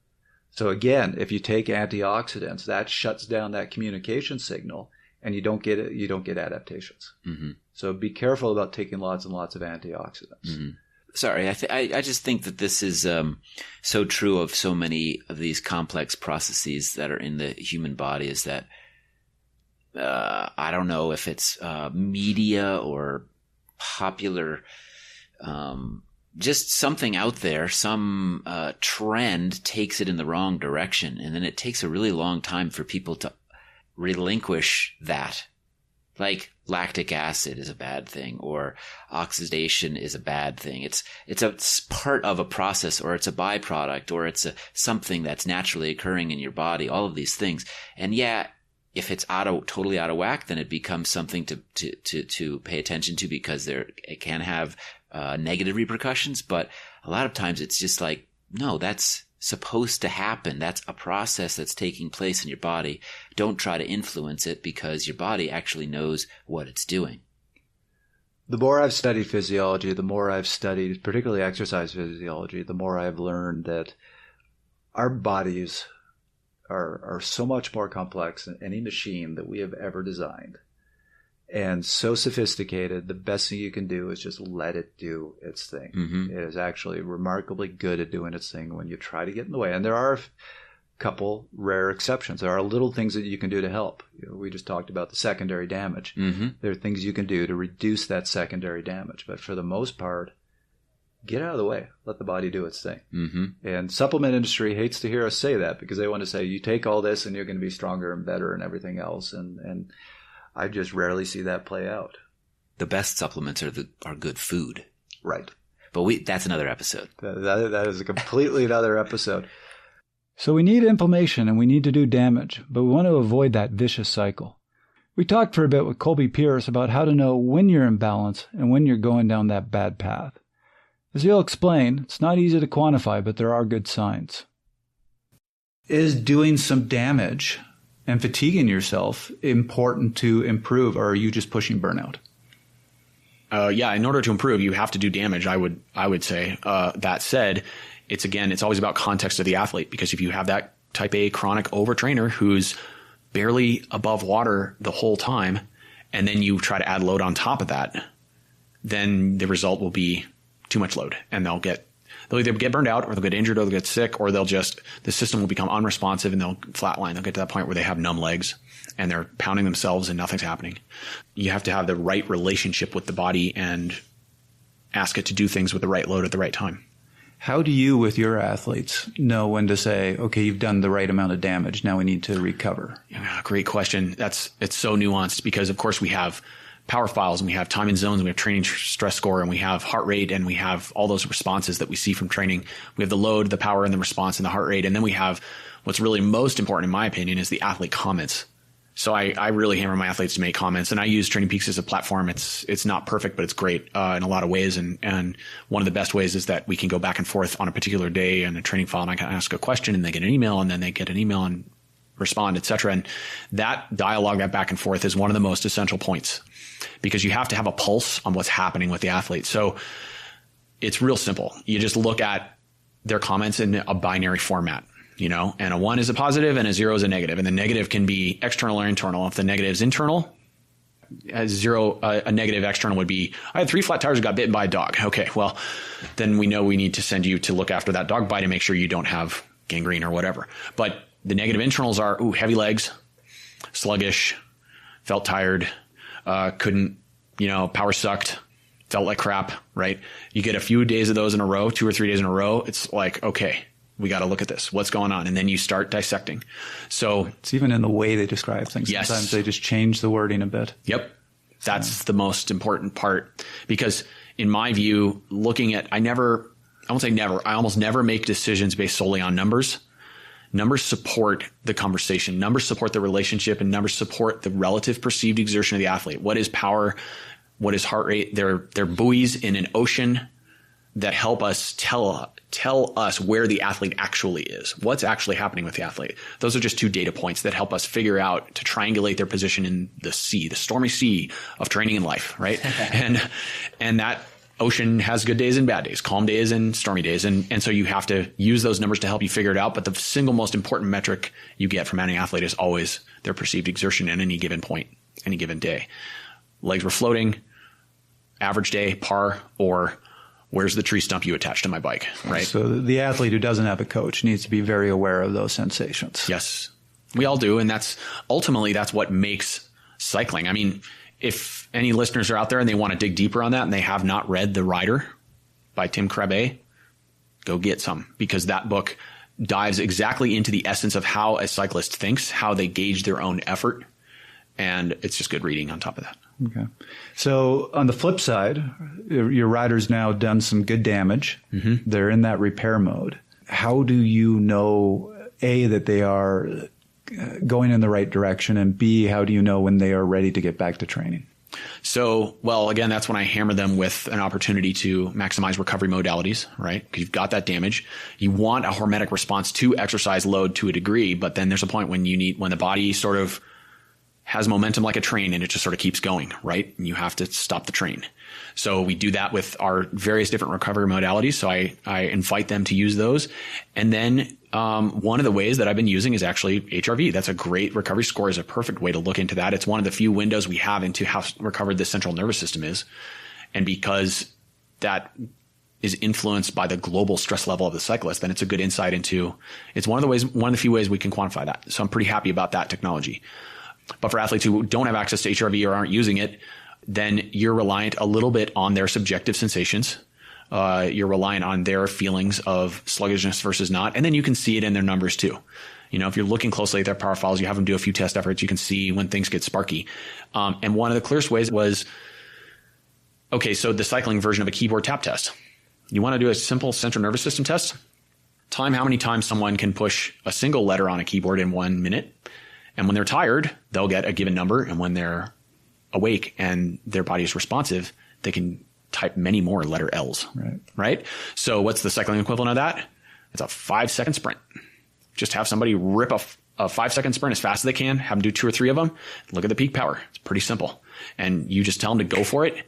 So again, if you take antioxidants, that shuts down that communication signal, and you don't get adaptations. Mm-hmm. So be careful about taking lots and lots of antioxidants. Mm-hmm. Sorry, I just think that this is so true of so many of these complex processes that are in the human body, is that I don't know if it's media or popular, just something out there, some trend takes it in the wrong direction, and then it takes a really long time for people to relinquish that Like lactic acid is a bad thing, or oxidation is a bad thing. It's a part of a process, or it's a byproduct, or it's something that's naturally occurring in your body, all of these things. And yeah, if it's totally out of whack, then it becomes something to pay attention to, because it can have negative repercussions. But a lot of times it's just like, no, that's supposed to happen. That's a process that's taking place in your body. Don't try to influence it, because your body actually knows what it's doing. The more I've studied physiology, the more I've studied particularly exercise physiology, the more I've learned that our bodies are so much more complex than any machine that we have ever designed, and so sophisticated. The best thing you can do is just let it do its thing. Mm-hmm. It is actually remarkably good at doing its thing when you try to get in the way. And there are a couple rare exceptions. There are little things that you can do to help. We just talked about the secondary damage. Mm-hmm. There are things you can do to reduce that secondary damage. But for the most part, get out of the way. Let the body do its thing. Mm-hmm. And supplement industry hates to hear us say that, because they want to say, you take all this and you're going to be stronger and better and everything else. And I just rarely see that play out. The best supplements are good food. Right. But that's another episode. That is a completely another episode. So we need inflammation and we need to do damage, but we want to avoid that vicious cycle. We talked for a bit with Colby Pearce about how to know when you're in balance and when you're going down that bad path. As he'll explain, it's not easy to quantify, but there are good signs. Is doing some damage and fatiguing yourself important to improve, or are you just pushing burnout? Yeah, in order to improve, you have to do damage, I would say. That said, it's always about context of the athlete, because if you have that type A chronic overtrainer who's barely above water the whole time, and then you try to add load on top of that, then the result will be too much load, and they'll either get burned out, or they'll get injured, or they'll get sick, or the system will become unresponsive and they'll flatline. They'll get to that point where they have numb legs and they're pounding themselves and nothing's happening. You have to have the right relationship with the body and ask it to do things with the right load at the right time. How do you, with your athletes, know when to say, okay, you've done the right amount of damage, now we need to recover? Yeah, great question. It's so nuanced, because of course we have power files, and we have time and zones, and we have training stress score, and we have heart rate, and we have all those responses that we see from training. We have the load, the power, and the response, and the heart rate. And then we have what's really most important, in my opinion, is the athlete comments. So I really hammer my athletes to make comments, and I use Training Peaks as a platform. It's not perfect, but it's great in a lot of ways. And one of the best ways is that we can go back and forth on a particular day in a training file, and I can ask a question, and they get an email, and then they get an email and respond, et cetera. And that dialogue, that back and forth, is one of the most essential points, because you have to have a pulse on what's happening with the athlete. So it's real simple. You just look at their comments in a binary format, and a 1 is a positive and a 0 is a negative. And the negative can be external or internal. If the negative is internal, a 0, a negative external would be, I had 3 flat tires and got bitten by a dog. Okay, well, then we know we need to send you to look after that dog bite and make sure you don't have gangrene or whatever. But the negative internals are, heavy legs, sluggish, felt tired, couldn't, power sucked, felt like crap, right? You get a few days of those in a row, 2 or 3 days in a row. It's like, okay, we got to look at this. What's going on? And then you start dissecting. So it's even in the way they describe things. Yes. Sometimes they just change the wording a bit. Yep. That's the most important part, because in my view, looking at, I almost never make decisions based solely on numbers. Numbers support the conversation. Numbers support the relationship, and numbers support the relative perceived exertion of the athlete. What is power? What is heart rate? They're buoys in an ocean that help us tell us where the athlete actually is. What's actually happening with the athlete? Those are just 2 data points that help us figure out to triangulate their position in the sea, the stormy sea of training and life, right? and that ocean has good days and bad days, calm days and stormy days. And so you have to use those numbers to help you figure it out. But the single most important metric you get from any athlete is always their perceived exertion at any given point, any given day. Legs were floating, average day, par, or where's the tree stump you attached to my bike, right? So the athlete who doesn't have a coach needs to be very aware of those sensations. Yes, we all do. And that's what makes cycling. I mean, if any listeners are out there and they want to dig deeper on that and they have not read The Rider by Tim Krabbe, go get some, because that book dives exactly into the essence of how a cyclist thinks, how they gauge their own effort, And it's just good reading on top of that. Okay. So on the flip side, your rider's now done some good damage. Mm-hmm. They're in that repair mode. How do you know, A, that they are going in the right direction, and B, how do you know when they are ready to get back to training? So, well, again, that's when I hammer them with an opportunity to maximize recovery modalities, right? Because you've got that damage. You want a hormetic response to exercise load to a degree, but then there's a point when when the body sort of has momentum like a train and it just sort of keeps going, right? And you have to stop the train. So we do that with our various different recovery modalities. So I invite them to use those. And then one of the ways that I've been using is actually HRV. That's a great recovery score, is a perfect way to look into that. It's one of the few windows we have into how recovered the central nervous system is. And because that is influenced by the global stress level of the cyclist, then it's a good insight into, it's one of the few ways we can quantify that. So I'm pretty happy about that technology. But for athletes who don't have access to HRV or aren't using it, then you're reliant a little bit on their subjective sensations. You're reliant on their feelings of sluggishness versus not. And then you can see it in their numbers too. You know, if you're looking closely at their power files, you have them do a few test efforts, you can see when things get sparky. And one of the clearest ways was, okay, so the cycling version of a keyboard tap test. You want to do a simple central nervous system test? Time how many times someone can push a single letter on a keyboard in 1 minute. And when they're tired, they'll get a given number. And when they're awake and their body is responsive, they can type many more letter L's. Right? So what's the cycling equivalent of that? It's a 5-second sprint. Just have somebody rip a 5-second sprint as fast as they can, have them do 2 or 3 of them. Look at the peak power. It's pretty simple. And you just tell them to go for it.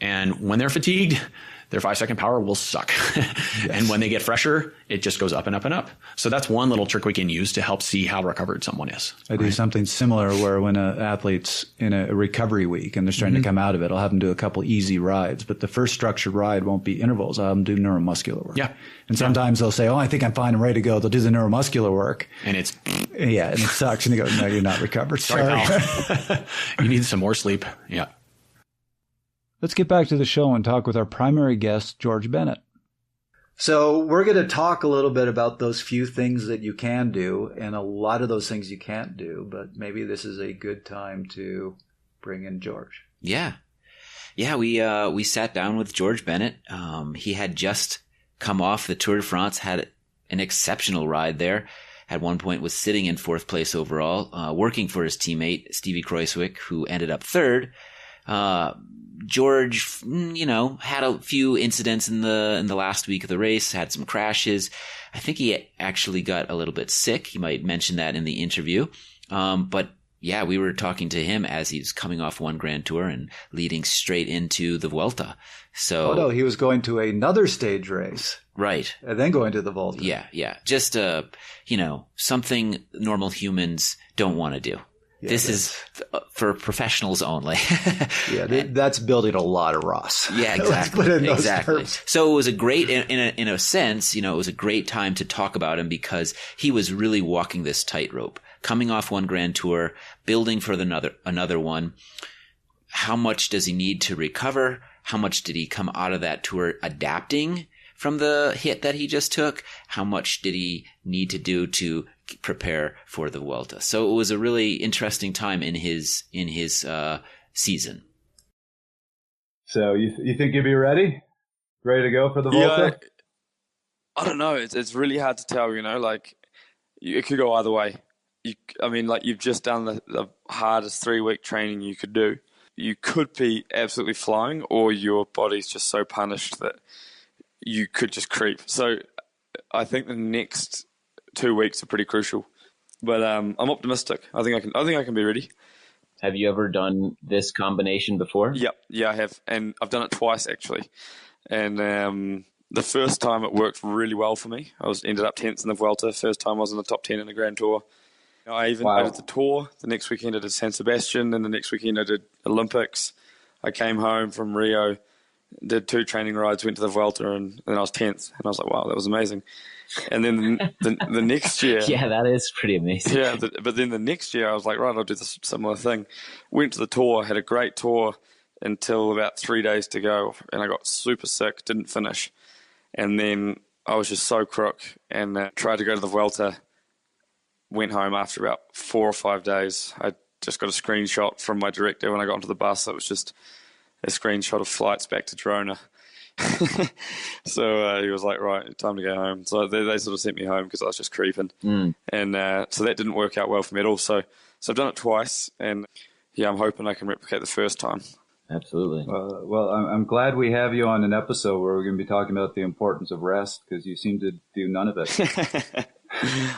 And when they're fatigued, their 5-second power will suck. Yes. And when they get fresher, it just goes up and up and up. So that's one little trick we can use to help see how recovered someone is. I do something similar where when an athlete's in a recovery week and they're starting to come out of it, I'll have them do a couple easy rides. But the first structured ride won't be intervals. I'll have them do neuromuscular work. Yeah. And sometimes they'll say, oh, I think I'm fine, I'm ready to go. They'll do the neuromuscular work. And it's... Yeah, and it sucks. And you go, no, you're not recovered. Sorry, pal. You need some more sleep. Yeah. Let's get back to the show and talk with our primary guest, George Bennett. So we're going to talk a little bit about those few things that you can do and a lot of those things you can't do, but maybe this is a good time to bring in George. Yeah. Yeah, we sat down with George Bennett. He had just come off the Tour de France, had an exceptional ride there. At one point was sitting in 4th place overall, working for his teammate, Stevie Croiswick, who ended up 3rd. George, had a few incidents in the last week of the race, had some crashes. I think he actually got a little bit sick. He might mention that in the interview. But yeah, we were talking to him as he's coming off one Grand Tour and leading straight into the Vuelta. So, oh no, he was going to another stage race. Right. And then going to the Vuelta. Yeah. Just, something normal humans don't want to do. Yeah, this is for professionals only. Yeah, that's building a lot of Ross. Yeah, exactly. So it was a great, in a sense, it was a great time to talk about him because he was really walking this tightrope, coming off one Grand Tour, building for another one. How much does he need to recover? How much did he come out of that tour adapting from the hit that he just took? How much did he need to do to prepare for the Vuelta? So it was a really interesting time in his season. So you think you'll be ready to go for the Vuelta? Yeah, I don't know. It's really hard to tell. It could go either way. You've just done the hardest 3-week training you could do. You could be absolutely flying, or your body's just so punished that you could just creep. So I think the next 2 weeks are pretty crucial, but I'm optimistic. I think I can be ready. Have you ever done this combination before? Yeah, I have, and I've done it twice actually. And the first time it worked really well for me. I ended up 10th in the Vuelta. First time I was in the top 10 in the Grand Tour. I did the Tour. The next weekend I did San Sebastian, and the next weekend I did Olympics. I came home from Rio, did 2 training rides, went to the Vuelta, and then I was 10th. And I was like, wow, that was amazing. And then the next year... Yeah, that is pretty amazing. Yeah, but then the next year I was like, right, I'll do this similar thing. Went to the Tour, had a great tour until about 3 days to go, and I got super sick, didn't finish. And then I was just so crook and tried to go to the Vuelta. Went home after about 4 or 5 days. I just got a screenshot from my director when I got onto the bus. It was just a screenshot of flights back to Girona. So he was like, right, time to go home. So they sort of sent me home because I was just creeping. And so that didn't work out well for me at all. So I've done it twice, and yeah, I'm hoping I can replicate the first time. Absolutely. Well, I'm glad we have you on an episode where we're going to be talking about the importance of rest, because you seem to do none of it.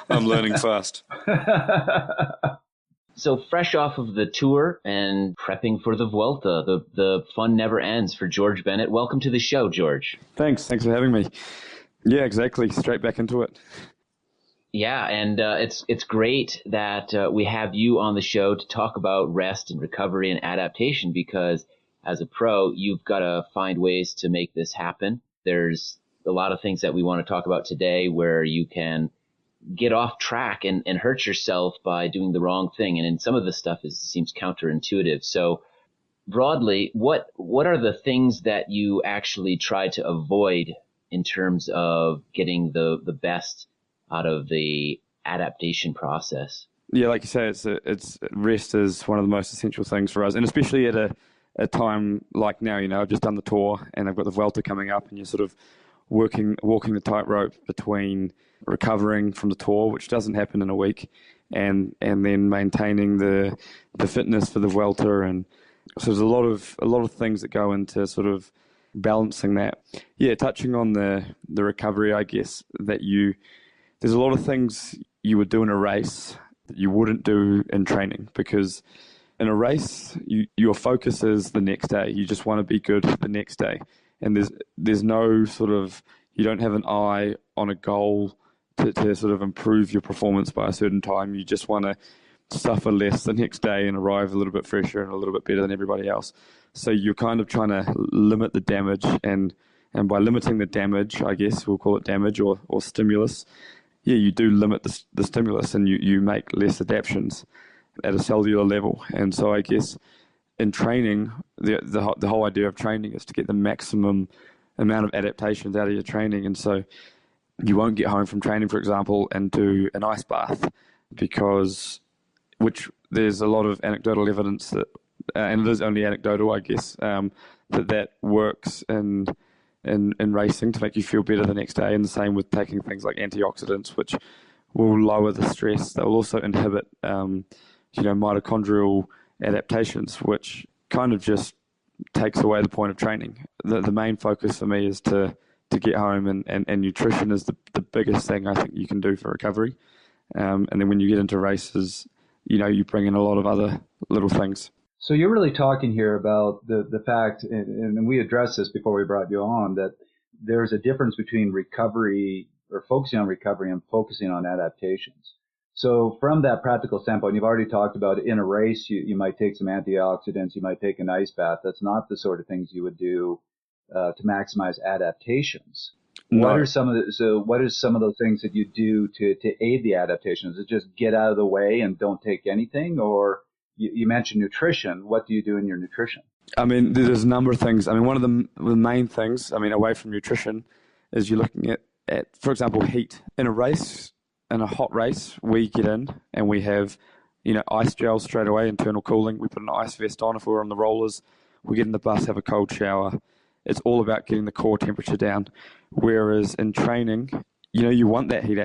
I'm learning fast. So fresh off of the tour and prepping for the Vuelta, the fun never ends for George Bennett. Welcome to the show, George. Thanks for having me. Yeah, exactly. Straight back into it. Yeah, and it's great that we have you on the show to talk about rest and recovery and adaptation, because as a pro, you've got to find ways to make this happen. There's a lot of things that we want to talk about today where you can get off track and hurt yourself by doing the wrong thing. And in some of the stuff seems counterintuitive. So broadly, what are the things that you actually try to avoid in terms of getting the best out of the adaptation process? Yeah, like you say, it's rest is one of the most essential things for us, and especially at a time like now. I've just done the tour and I've got the Vuelta coming up, and you're sort of walking the tightrope between recovering from the tour, which doesn't happen in a week, and then maintaining the fitness for the Vuelta. And so there's a lot of things that go into sort of balancing that. Yeah, touching on the recovery, I guess that there's a lot of things you would do in a race that you wouldn't do in training, because in a race, your focus is the next day. You just want to be good the next day. And there's no sort of, you don't have an eye on a goal to sort of improve your performance by a certain time. You just want to suffer less the next day and arrive a little bit fresher and a little bit better than everybody else. So you're kind of trying to limit the damage, and by limiting the damage, I guess we'll call it damage or stimulus, yeah, you do limit the stimulus, and you make less adaptations at a cellular level. And so I guess in training, the whole idea of training is to get the maximum amount of adaptations out of your training. And so you won't get home from training, for example, and do an ice bath, which there's a lot of anecdotal evidence that, and it is only anecdotal, I guess, that works in racing to make you feel better the next day. And the same with taking things like antioxidants, which will lower the stress. They will also inhibit, mitochondrial adaptations, which kind of just takes away the point of training. The main focus for me is to get home, and nutrition is the biggest thing I think you can do for recovery. And then when you get into races, you bring in a lot of other little things. So you're really talking here about the fact, and we addressed this before we brought you on, that there's a difference between recovery or focusing on recovery and focusing on adaptations. So from that practical standpoint, you've already talked about in a race, you might take some antioxidants, you might take an ice bath. That's not the sort of things you would do to maximize adaptations. No. What are some of those things that you do to aid the adaptation? Is it just get out of the way and don't take anything? Or you mentioned nutrition. What do you do in your nutrition? I mean, there's a number of things. I mean, one of the main things, away from nutrition, is you're looking at, for example, heat. In a race, in a hot race, we get in and we have, ice gels straight away, internal cooling. We put an ice vest on if we're on the rollers. We get in the bus, have a cold shower. It's all about getting the core temperature down. Whereas in training, you want that heat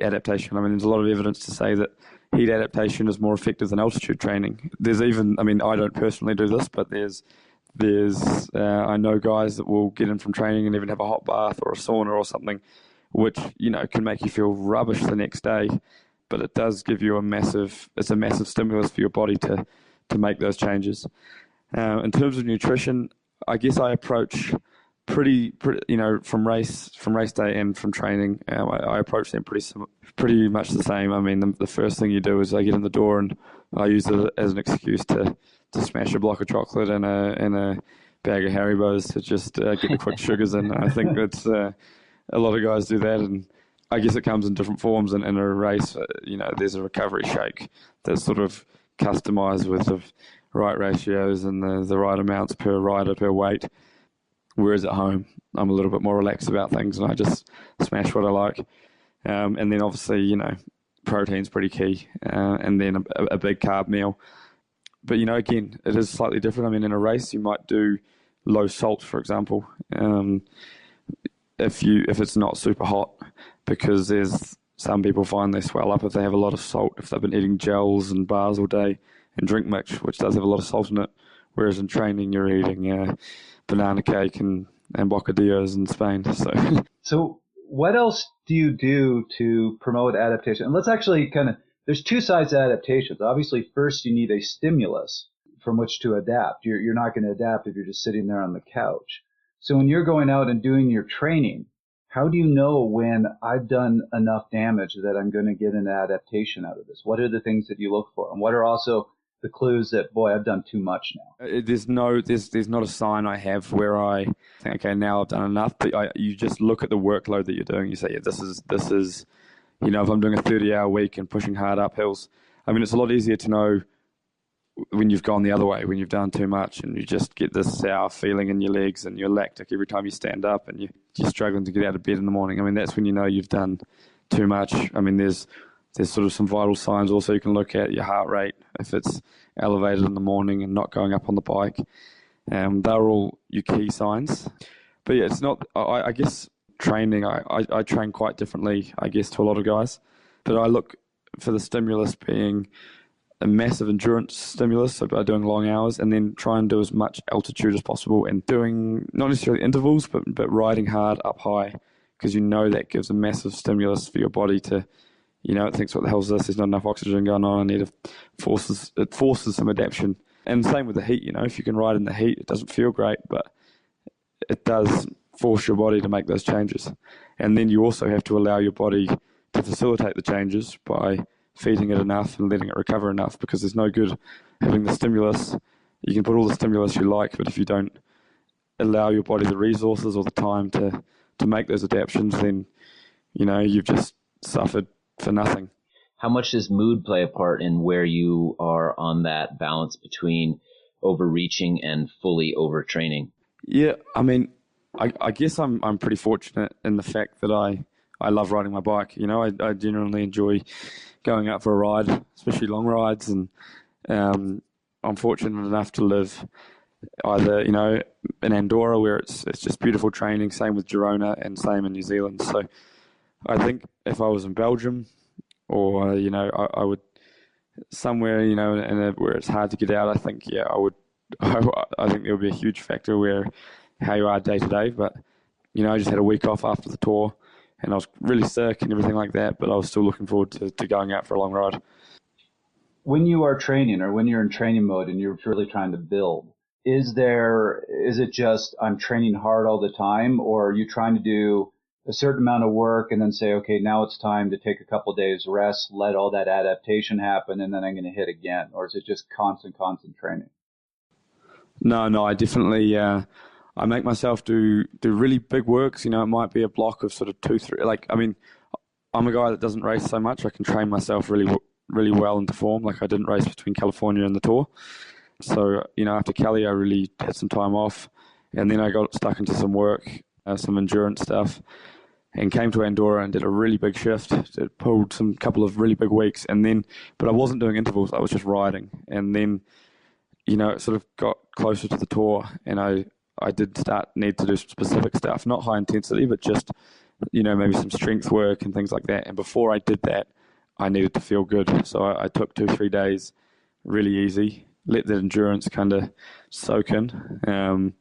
adaptation. I mean, there's a lot of evidence to say that heat adaptation is more effective than altitude training. There's even, I don't personally do this, but there's I know guys that will get in from training and even have a hot bath or a sauna or something, which, can make you feel rubbish the next day. But it does give you a massive stimulus for your body to make those changes. In terms of nutrition, I guess I approach pretty, from race day and from training, I approach them pretty much the same. I mean, the first thing you do is I get in the door and I use it as an excuse to smash a block of chocolate and a bag of Haribos to just get the quick sugars in. I think it's a lot of guys do that, and I guess it comes in different forms. And in a race, there's a recovery shake that's sort of customized with the right ratios and the right amounts per rider per weight. Whereas at home, I'm a little bit more relaxed about things and I just smash what I like. And then obviously, protein's pretty key, and then a big carb meal. But, again, it is slightly different. I mean, in a race, you might do low salt, for example, if it's not super hot, because there's some people find they swell up if they have a lot of salt, if they've been eating gels and bars all day and drink mix, which does have a lot of salt in it. Whereas in training, you're eating banana cake and bocadillos in Spain. So what else do you do to promote adaptation? And let's actually there's two sides to adaptations. Obviously, first you need a stimulus from which to adapt. You're not going to adapt if you're just sitting there on the couch. So when you're going out and doing your training, how do you know when I've done enough damage that I'm going to get an adaptation out of this? What are the things that you look for? And what are also the clues that, boy, I've done too much now? There's not a sign I have where I think, okay, now I've done enough. But you just look at the workload that you're doing. You say, yeah, this is, if I'm doing a 30-hour week and pushing hard up hills, I mean, it's a lot easier to know when you've gone the other way, when you've done too much and you just get this sour feeling in your legs and you're lactic every time you stand up and you're struggling to get out of bed in the morning. I mean, that's when you know you've done too much. I mean, there's sort of some vital signs also you can look at, your heart rate, if it's elevated in the morning and not going up on the bike. They're all your key signs. But yeah, it's not, I guess training, I train quite differently, I guess, to a lot of guys. But I look for the stimulus being a massive endurance stimulus, so by doing long hours, and then try and do as much altitude as possible and doing not necessarily intervals, but riding hard up high, because that gives a massive stimulus for your body to, it thinks, what the hell is this? There's not enough oxygen going on. It forces some adaptation. And same with the heat, if you can ride in the heat, it doesn't feel great, but it does force your body to make those changes. And then you also have to allow your body to facilitate the changes by feeding it enough and letting it recover enough, because there's no good having the stimulus. You can put all the stimulus you like, but if you don't allow your body the resources or the time to make those adaptations, then, you've just suffered for nothing. How much does mood play a part in where you are on that balance between overreaching and fully overtraining? Yeah, I mean, I guess I'm pretty fortunate in the fact that I love riding my bike. I genuinely enjoy going out for a ride, especially long rides, and I'm fortunate enough to live either, in Andorra, where it's just beautiful training, same with Girona, and same in New Zealand. So I think if I was in Belgium, or I would somewhere, where it's hard to get out, I think, yeah, I think there would be a huge factor where how you are day to day. But I just had a week off after the tour, and I was really sick and everything like that, but I was still looking forward to going out for a long ride. When you are training, or when you're in training mode and you're really trying to build, is it just I'm training hard all the time, or are you trying to do a certain amount of work and then say, okay, now it's time to take a couple of days rest, let all that adaptation happen, and then I'm going to hit again? Or is it just constant training? No, I definitely, I make myself do really big works. It might be a block of sort of 2, 3, I'm a guy that doesn't race so much. I can train myself really, really well into form. Like, I didn't race between California and the tour. So, after Cali, I really had some time off, and then I got stuck into some work, some endurance stuff, and came to Andorra and did a really big shift. Pulled some couple of really big weeks, but I wasn't doing intervals. I was just riding. And then, it sort of got closer to the tour, and I did need to do some specific stuff, not high intensity, but just, maybe some strength work and things like that. And before I did that, I needed to feel good. So I took 2-3 days really easy, let that endurance kind of soak in, and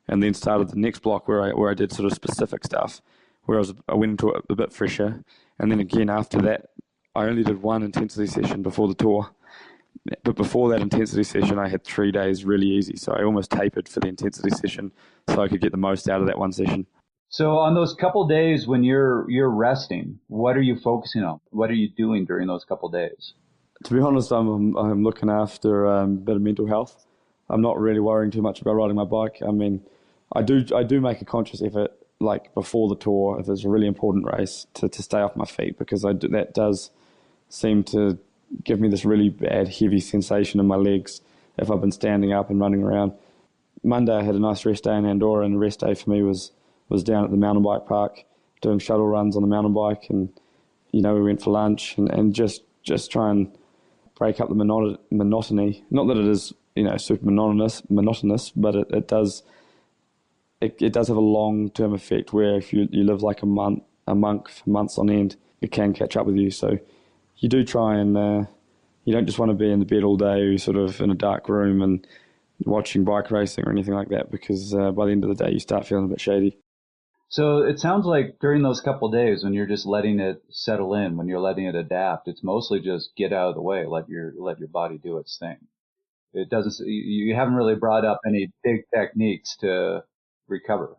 then started the next block where I did sort of specific stuff, where I went into it a bit fresher. And then again, after that, I only did one intensity session before the tour. But before that intensity session, I had 3 days really easy. So I almost tapered for the intensity session so I could get the most out of that one session. So on those couple days when you're resting, what are you focusing on? What are you doing during those couple days? To be honest, I'm looking after a bit of mental health. I'm not really worrying too much about riding my bike. I mean, I do make a conscious effort, like before the tour, if it's a really important race, to stay off my feet, because that does seem to give me this really bad, heavy sensation in my legs if I've been standing up and running around. Monday, I had a nice rest day in Andorra, and the rest day for me was down at the mountain bike park doing shuttle runs on the mountain bike, and we went for lunch and just try and break up the monotony. Not that it is, super monotonous, but it does have a long-term effect where if you live like a monk for months on end, it can catch up with you. So you do try and you don't just want to be in the bed all day or sort of in a dark room and watching bike racing or anything like that, because by the end of the day you start feeling a bit shady. So it sounds like during those couple of days when you're just letting it settle in, when you're letting it adapt, it's mostly just get out of the way, let your body do its thing. It doesn't. You haven't really brought up any big techniques to recover.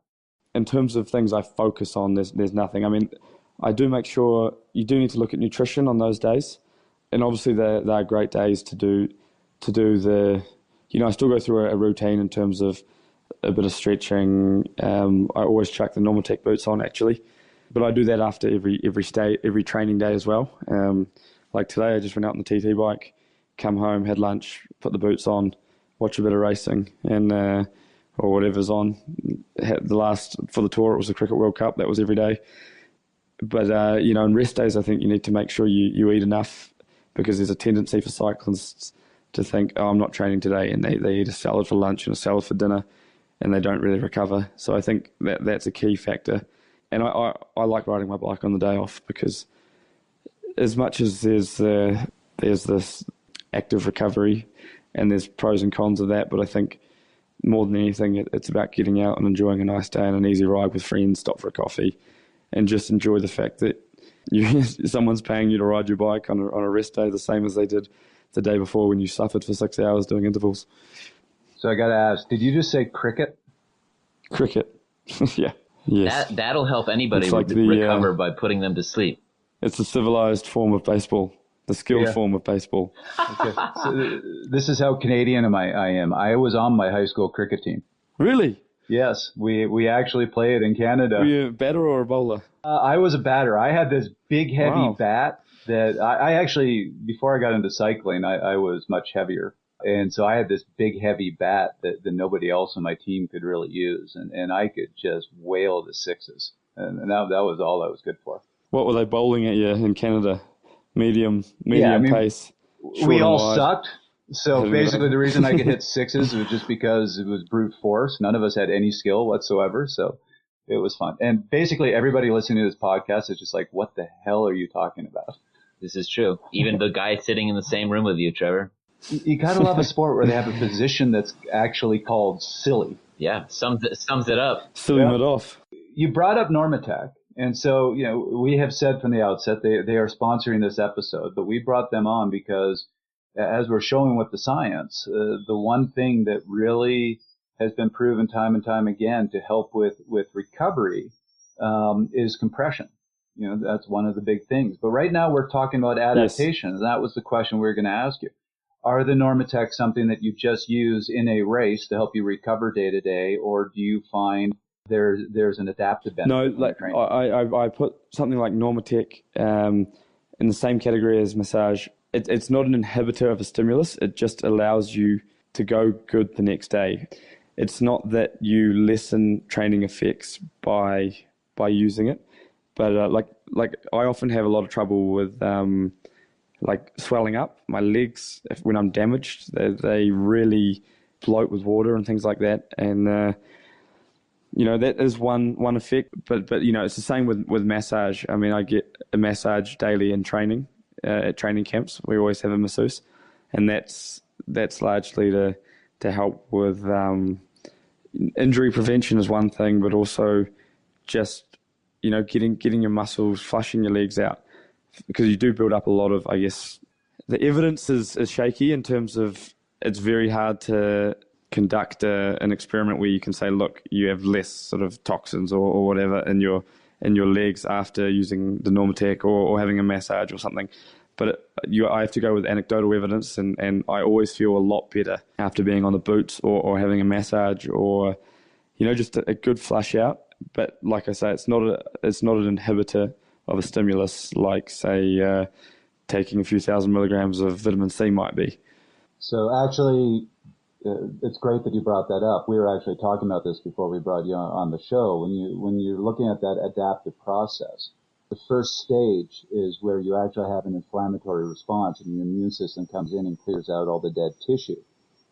In terms of things I focus on, there's nothing. I mean, I do make sure you do need to look at nutrition on those days, and obviously they are great days to do the. I still go through a routine in terms of a bit of stretching. I always chuck the Normatec boots on actually, but I do that after every training day as well. Like today, I just went out on the TT bike, come home, had lunch, put the boots on, watch a bit of racing, and or whatever's on. The last for the tour, it was the Cricket World Cup. That was every day. But on rest days, I think you need to make sure you eat enough, because there's a tendency for cyclists to think, oh, I'm not training today, and they eat a salad for lunch and a salad for dinner, and they don't really recover. So I think that's a key factor. And I like riding my bike on the day off, because as much as there's this active recovery and there's pros and cons of that, but I think more than anything it's about getting out and enjoying a nice day and an easy ride with friends, stop for a coffee, and just enjoy the fact that someone's paying you to ride your bike on a rest day, the same as they did the day before when you suffered for 6 hours doing intervals. So I got to ask, did you just say cricket? Cricket, yeah. Yes. That'll help anybody recover by putting them to sleep. It's a civilized form of baseball, the skilled form of baseball. Okay. So this is how Canadian I am. I was on my high school cricket team. Really? Yes, we actually played in Canada. Were you a batter or a bowler? I was a batter. I had this big, heavy bat that I actually, before I got into cycling, I was much heavier. And so I had this big, heavy bat that nobody else on my team could really use. And I could just whale the sixes. And that was all I was good for. What were they bowling at you in Canada? Medium pace? We all sucked. So basically the reason I could hit sixes was just because it was brute force. None of us had any skill whatsoever. So it was fun. And basically everybody listening to this podcast is just like, what the hell are you talking about? This is true. Even the guy sitting in the same room with you, Trevor. You gotta love a sport where they have a position that's actually called silly. Yeah, sums it up. Silly it off. You brought up Normatec. And so, we have said from the outset they are sponsoring this episode, but we brought them on because as we're showing with the science, the one thing that really has been proven time and time again to help with recovery is compression. That's one of the big things. But right now we're talking about adaptation. Yes. That was the question we were going to ask you. Are the Normatec something that you just use in a race to help you recover day to day, or do you find there's an adaptive benefit? No, like I put something like Normatec in the same category as massage. It's not an inhibitor of a stimulus. It just allows you to go good the next day. It's not that you lessen training effects by using it, but like I often have a lot of trouble with like swelling up my legs when I'm damaged. They really bloat with water and things like that, and that is one effect. But it's the same with massage. I mean, I get a massage daily in training at training camps. We always have a masseuse, and that's largely to help with injury prevention is one thing, but also just getting your muscles, flushing your legs out, because you do build up a lot of, I guess, the evidence is shaky in terms of it's very hard to conduct an experiment where you can say, look, you have less sort of toxins or whatever in your legs after using the Normatec or having a massage or something. But I have to go with anecdotal evidence, and I always feel a lot better after being on the boots or having a massage or, just a good flush out. But like I say, it's not an inhibitor of a stimulus like, say, taking a few thousand milligrams of vitamin C might be. So actually, it's great that you brought that up. We were actually talking about this before we brought you on the show. When you're looking at that adaptive process, The first stage is where you actually have an inflammatory response and your immune system comes in and clears out all the dead tissue.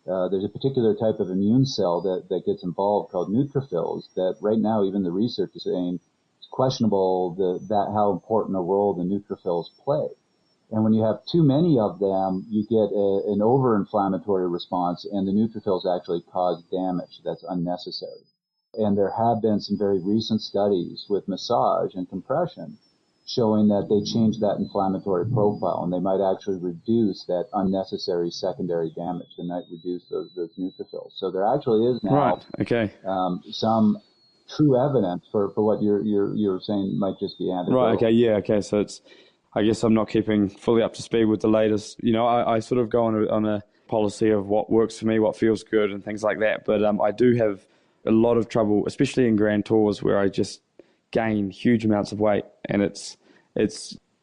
There's a particular type of immune cell that gets involved called neutrophils that right now even the research is saying it's questionable how important a role the neutrophils play. And when you have too many of them, you get an over-inflammatory response, and the neutrophils actually cause damage that's unnecessary. And there have been some very recent studies with massage and compression showing that they change that inflammatory profile, and they might actually reduce that unnecessary secondary damage. They might reduce those neutrophils. So there actually is now some true evidence for what you're saying might just be anecdotal. Right. Okay. Yeah. Okay. So I guess I'm not keeping fully up to speed with the latest. I sort of go on a policy of what works for me, what feels good, and things like that. But I do have a lot of trouble, especially in grand tours, where I just gain huge amounts of weight, and it's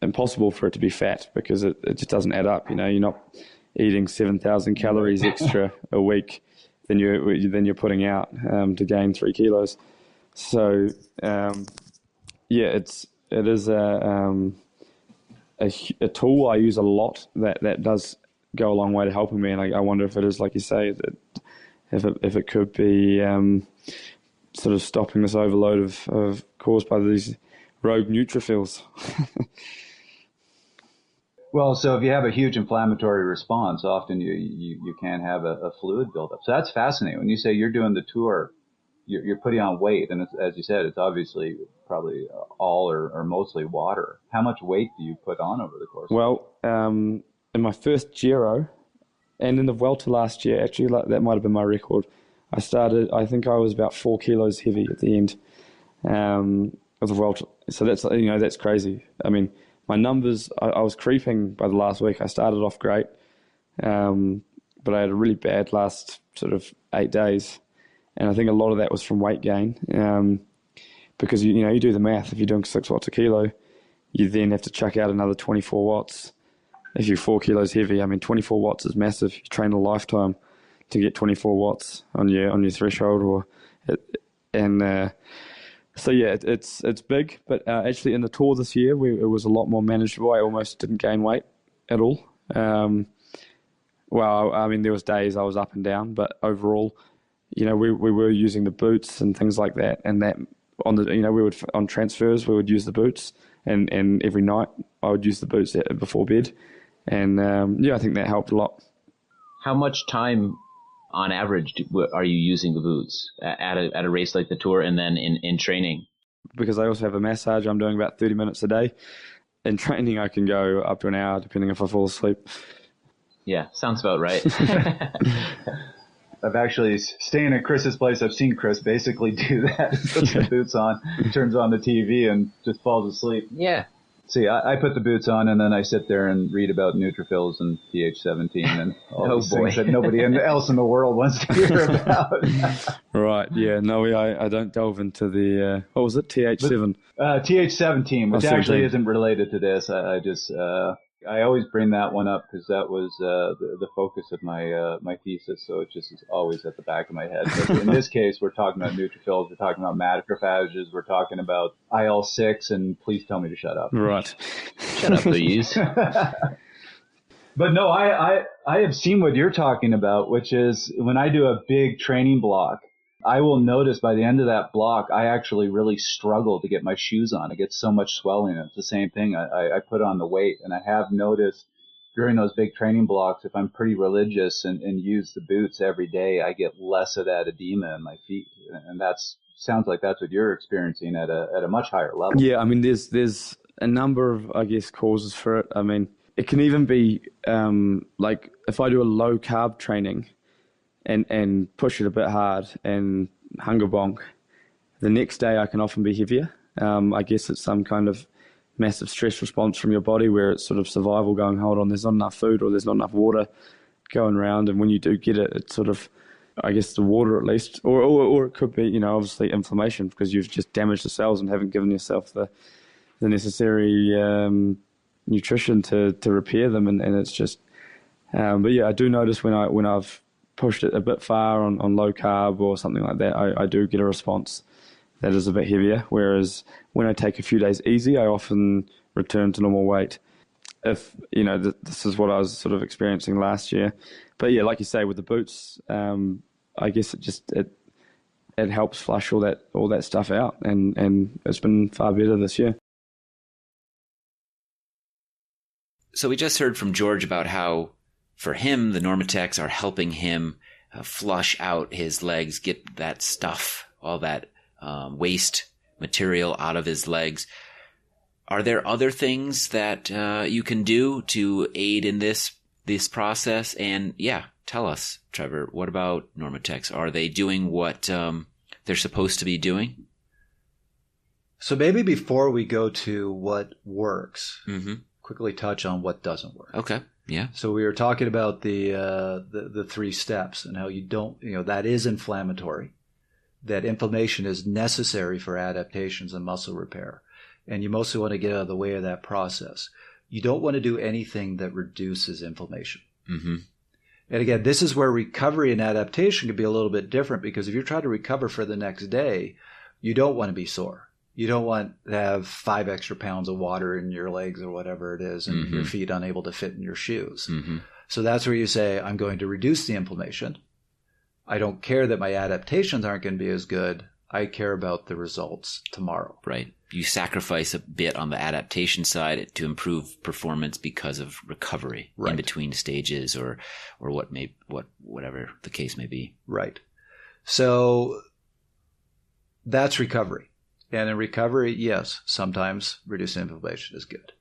impossible for it to be fat because it just doesn't add up. You're not eating 7,000 calories extra a week than you're putting out to gain 3 kilos. So it is a tool I use a lot that does go a long way to helping me, and I wonder if it is, like you say, that if it could be sort of stopping this overload of caused by these rogue neutrophils. Well, so if you have a huge inflammatory response, often you can have a fluid buildup. So that's fascinating. When you say you're doing the tour, you're putting on weight, and as you said, it's obviously probably all or mostly water. How much weight do you put on over the course? Well, in my first Giro, and in the Vuelta last year, actually, that might have been my record. I think I was about 4 kilos heavy at the end of the Vuelta. So that's crazy. I mean, my numbers, I was creeping by the last week. I started off great, but I had a really bad last sort of 8 days. And I think a lot of that was from weight gain, because you do the math. If you're doing 6 watts a kilo, you then have to chuck out another 24 watts. If you're 4 kilos heavy, I mean, 24 watts is massive. You train a lifetime to get 24 watts on your threshold, it's big. But actually, in the tour this year, it was a lot more manageable. I almost didn't gain weight at all. Well, I mean, there was days I was up and down, but overall, we were using the boots and things like that, and that on transfers we would use the boots, and every night I would use the boots before bed, and I think that helped a lot. How much time on average are you using the boots at a race like the Tour, and then in training? Because I also have a massage, I'm doing about 30 minutes a day. In training, I can go up to an hour, depending if I fall asleep. Yeah, sounds about right. I've actually, staying at Chris's place, I've seen Chris basically do that. He puts the boots on, turns on the TV, and just falls asleep. Yeah. See, I put the boots on, and then I sit there and read about neutrophils and pH-17 and all these things that nobody else in the world wants to hear about. Right, yeah. No, I don't delve into the, what was it, TH7? TH-17, which actually isn't related to this. I always bring that one up because that was the focus of my thesis, so it just is always at the back of my head. But in this case, we're talking about neutrophils, we're talking about macrophages, we're talking about IL-6, and please tell me to shut up. Right. Shut up, please. But no, I have seen what you're talking about, which is when I do a big training block, I will notice by the end of that block, I actually really struggle to get my shoes on. I get so much swelling. It's the same thing. I put on the weight, and I have noticed during those big training blocks, if I'm pretty religious and use the boots every day, I get less of that edema in my feet. And sounds like that's what you're experiencing at a much higher level. Yeah, I mean, there's a number of, I guess, causes for it. I mean, it can even be like if I do a low carb training, and push it a bit hard and hunger bonk, the next day I can often be heavier. I guess it's some kind of massive stress response from your body where it's sort of survival going, hold on, there's not enough food or there's not enough water going around. And when you do get it, it's sort of, I guess, the water at least, or it could be, obviously inflammation because you've just damaged the cells and haven't given yourself the necessary nutrition to repair them. And it's just, but yeah, I do notice when I've pushed it a bit far on low carb or something like that, I do get a response that is a bit heavier. Whereas when I take a few days easy, I often return to normal weight. If, this is what I was sort of experiencing last year. But yeah, like you say, with the boots, I guess it helps flush all that stuff out, and it's been far better this year. So we just heard from George about how, for him, the Normatecs are helping him flush out his legs, get that stuff, all that waste material out of his legs. Are there other things that you can do to aid in this process? And yeah, tell us, Trevor, what about Normatecs? Are they doing what they're supposed to be doing? So maybe before we go to what works, quickly touch on what doesn't work. Okay. Yeah. So we were talking about the 3 steps and how you don't, that is inflammatory, that inflammation is necessary for adaptations and muscle repair. And you mostly want to get out of the way of that process. You don't want to do anything that reduces inflammation. Mm-hmm. And again, this is where recovery and adaptation can be a little bit different, because if you're trying to recover for the next day, you don't want to be sore. You don't want to have 5 extra pounds of water in your legs or whatever it is, and your feet unable to fit in your shoes. So that's where you say, I'm going to reduce the inflammation. I don't care that my adaptations aren't going to be as good. I care about the results tomorrow. Right. You sacrifice a bit on the adaptation side to improve performance because of recovery in between stages or whatever the case may be. Right. So that's recovery. And in recovery, yes, sometimes reducing inflammation is good.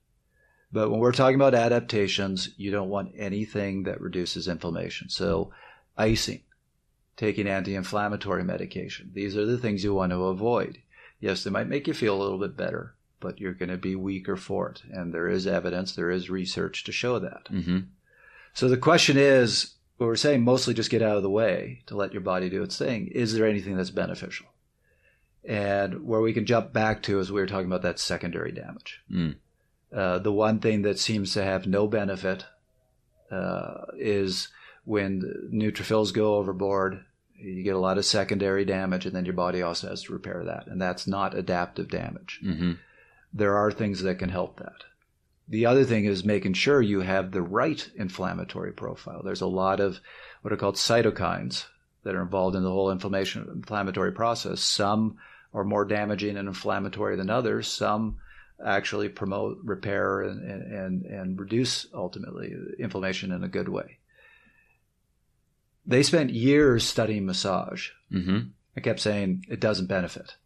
But when we're talking about adaptations, you don't want anything that reduces inflammation. So icing, taking anti-inflammatory medication, these are the things you want to avoid. Yes, they might make you feel a little bit better, but you're going to be weaker for it. And there is evidence, there is research to show that. So the question is, what we're saying, mostly just get out of the way to let your body do its thing. Is there anything that's beneficial? And where we can jump back to is we were talking about that secondary damage. The one thing that seems to have no benefit is when neutrophils go overboard. You get a lot of secondary damage, and then your body also has to repair that. And that's not adaptive damage. There are things that can help that. The other thing is making sure you have the right inflammatory profile. There's a lot of what are called cytokines that are involved in the whole inflammatory process. Some are more damaging and inflammatory than others. Some actually promote repair and reduce, ultimately, inflammation in a good way. They spent years studying massage. I kept saying it doesn't benefit.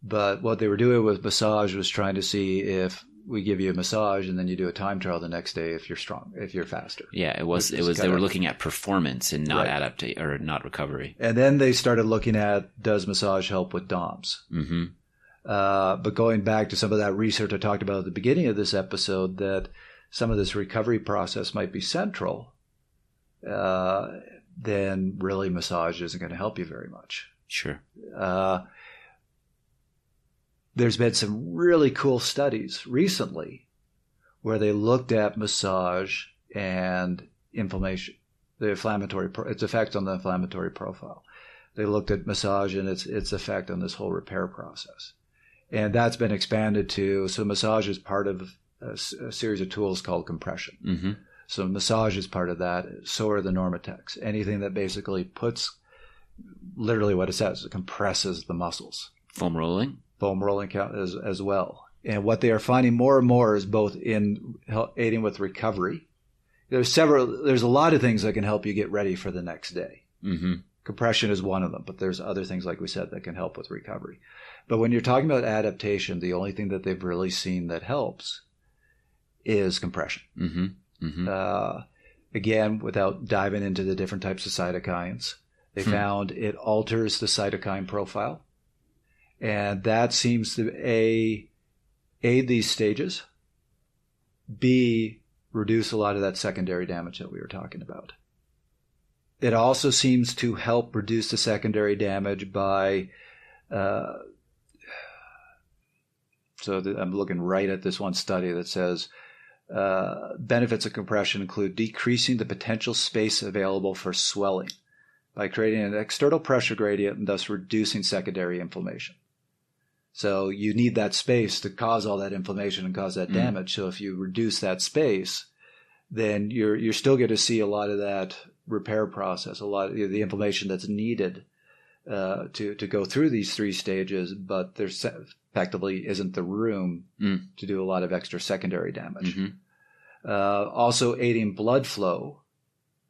But what they were doing with massage was trying to see if we give you a massage and then you do a time trial the next day if you're strong, if you're faster. Yeah, it was they were looking at performance and not adaptation or not recovery. And then they started looking at, does massage help with DOMS? But going back to some of that research I talked about at the beginning of this episode, that some of this recovery process might be central, then really massage isn't going to help you very much. Sure. There's been some really cool studies recently where they looked at massage and inflammation, its effect on the inflammatory profile. They looked at massage and its effect on this whole repair process. And that's been expanded to, so massage is part of a series of tools called compression. So massage is part of that. So are the Normatecs. Anything that basically puts, literally what it says, it compresses the muscles. Foam rolling as well. And what they are finding more and more is both in aiding with recovery. There's a lot of things that can help you get ready for the next day. Compression is one of them, but there's other things, like we said, that can help with recovery. But when you're talking about adaptation, the only thing that they've really seen that helps is compression. Again, without diving into the different types of cytokines, they found it alters the cytokine profile. And that seems to aid these stages, B, reduce a lot of that secondary damage that we were talking about. It also seems to help reduce the secondary damage by, I'm looking right at this one study that says, benefits of compression include decreasing the potential space available for swelling by creating an external pressure gradient and thus reducing secondary inflammation. So you need that space to cause all that inflammation and cause that damage. So if you reduce that space, then you're still going to see a lot of that repair process, a lot of the inflammation that's needed to go through these 3 stages, but there effectively isn't the room to do a lot of extra secondary damage. Also aiding blood flow,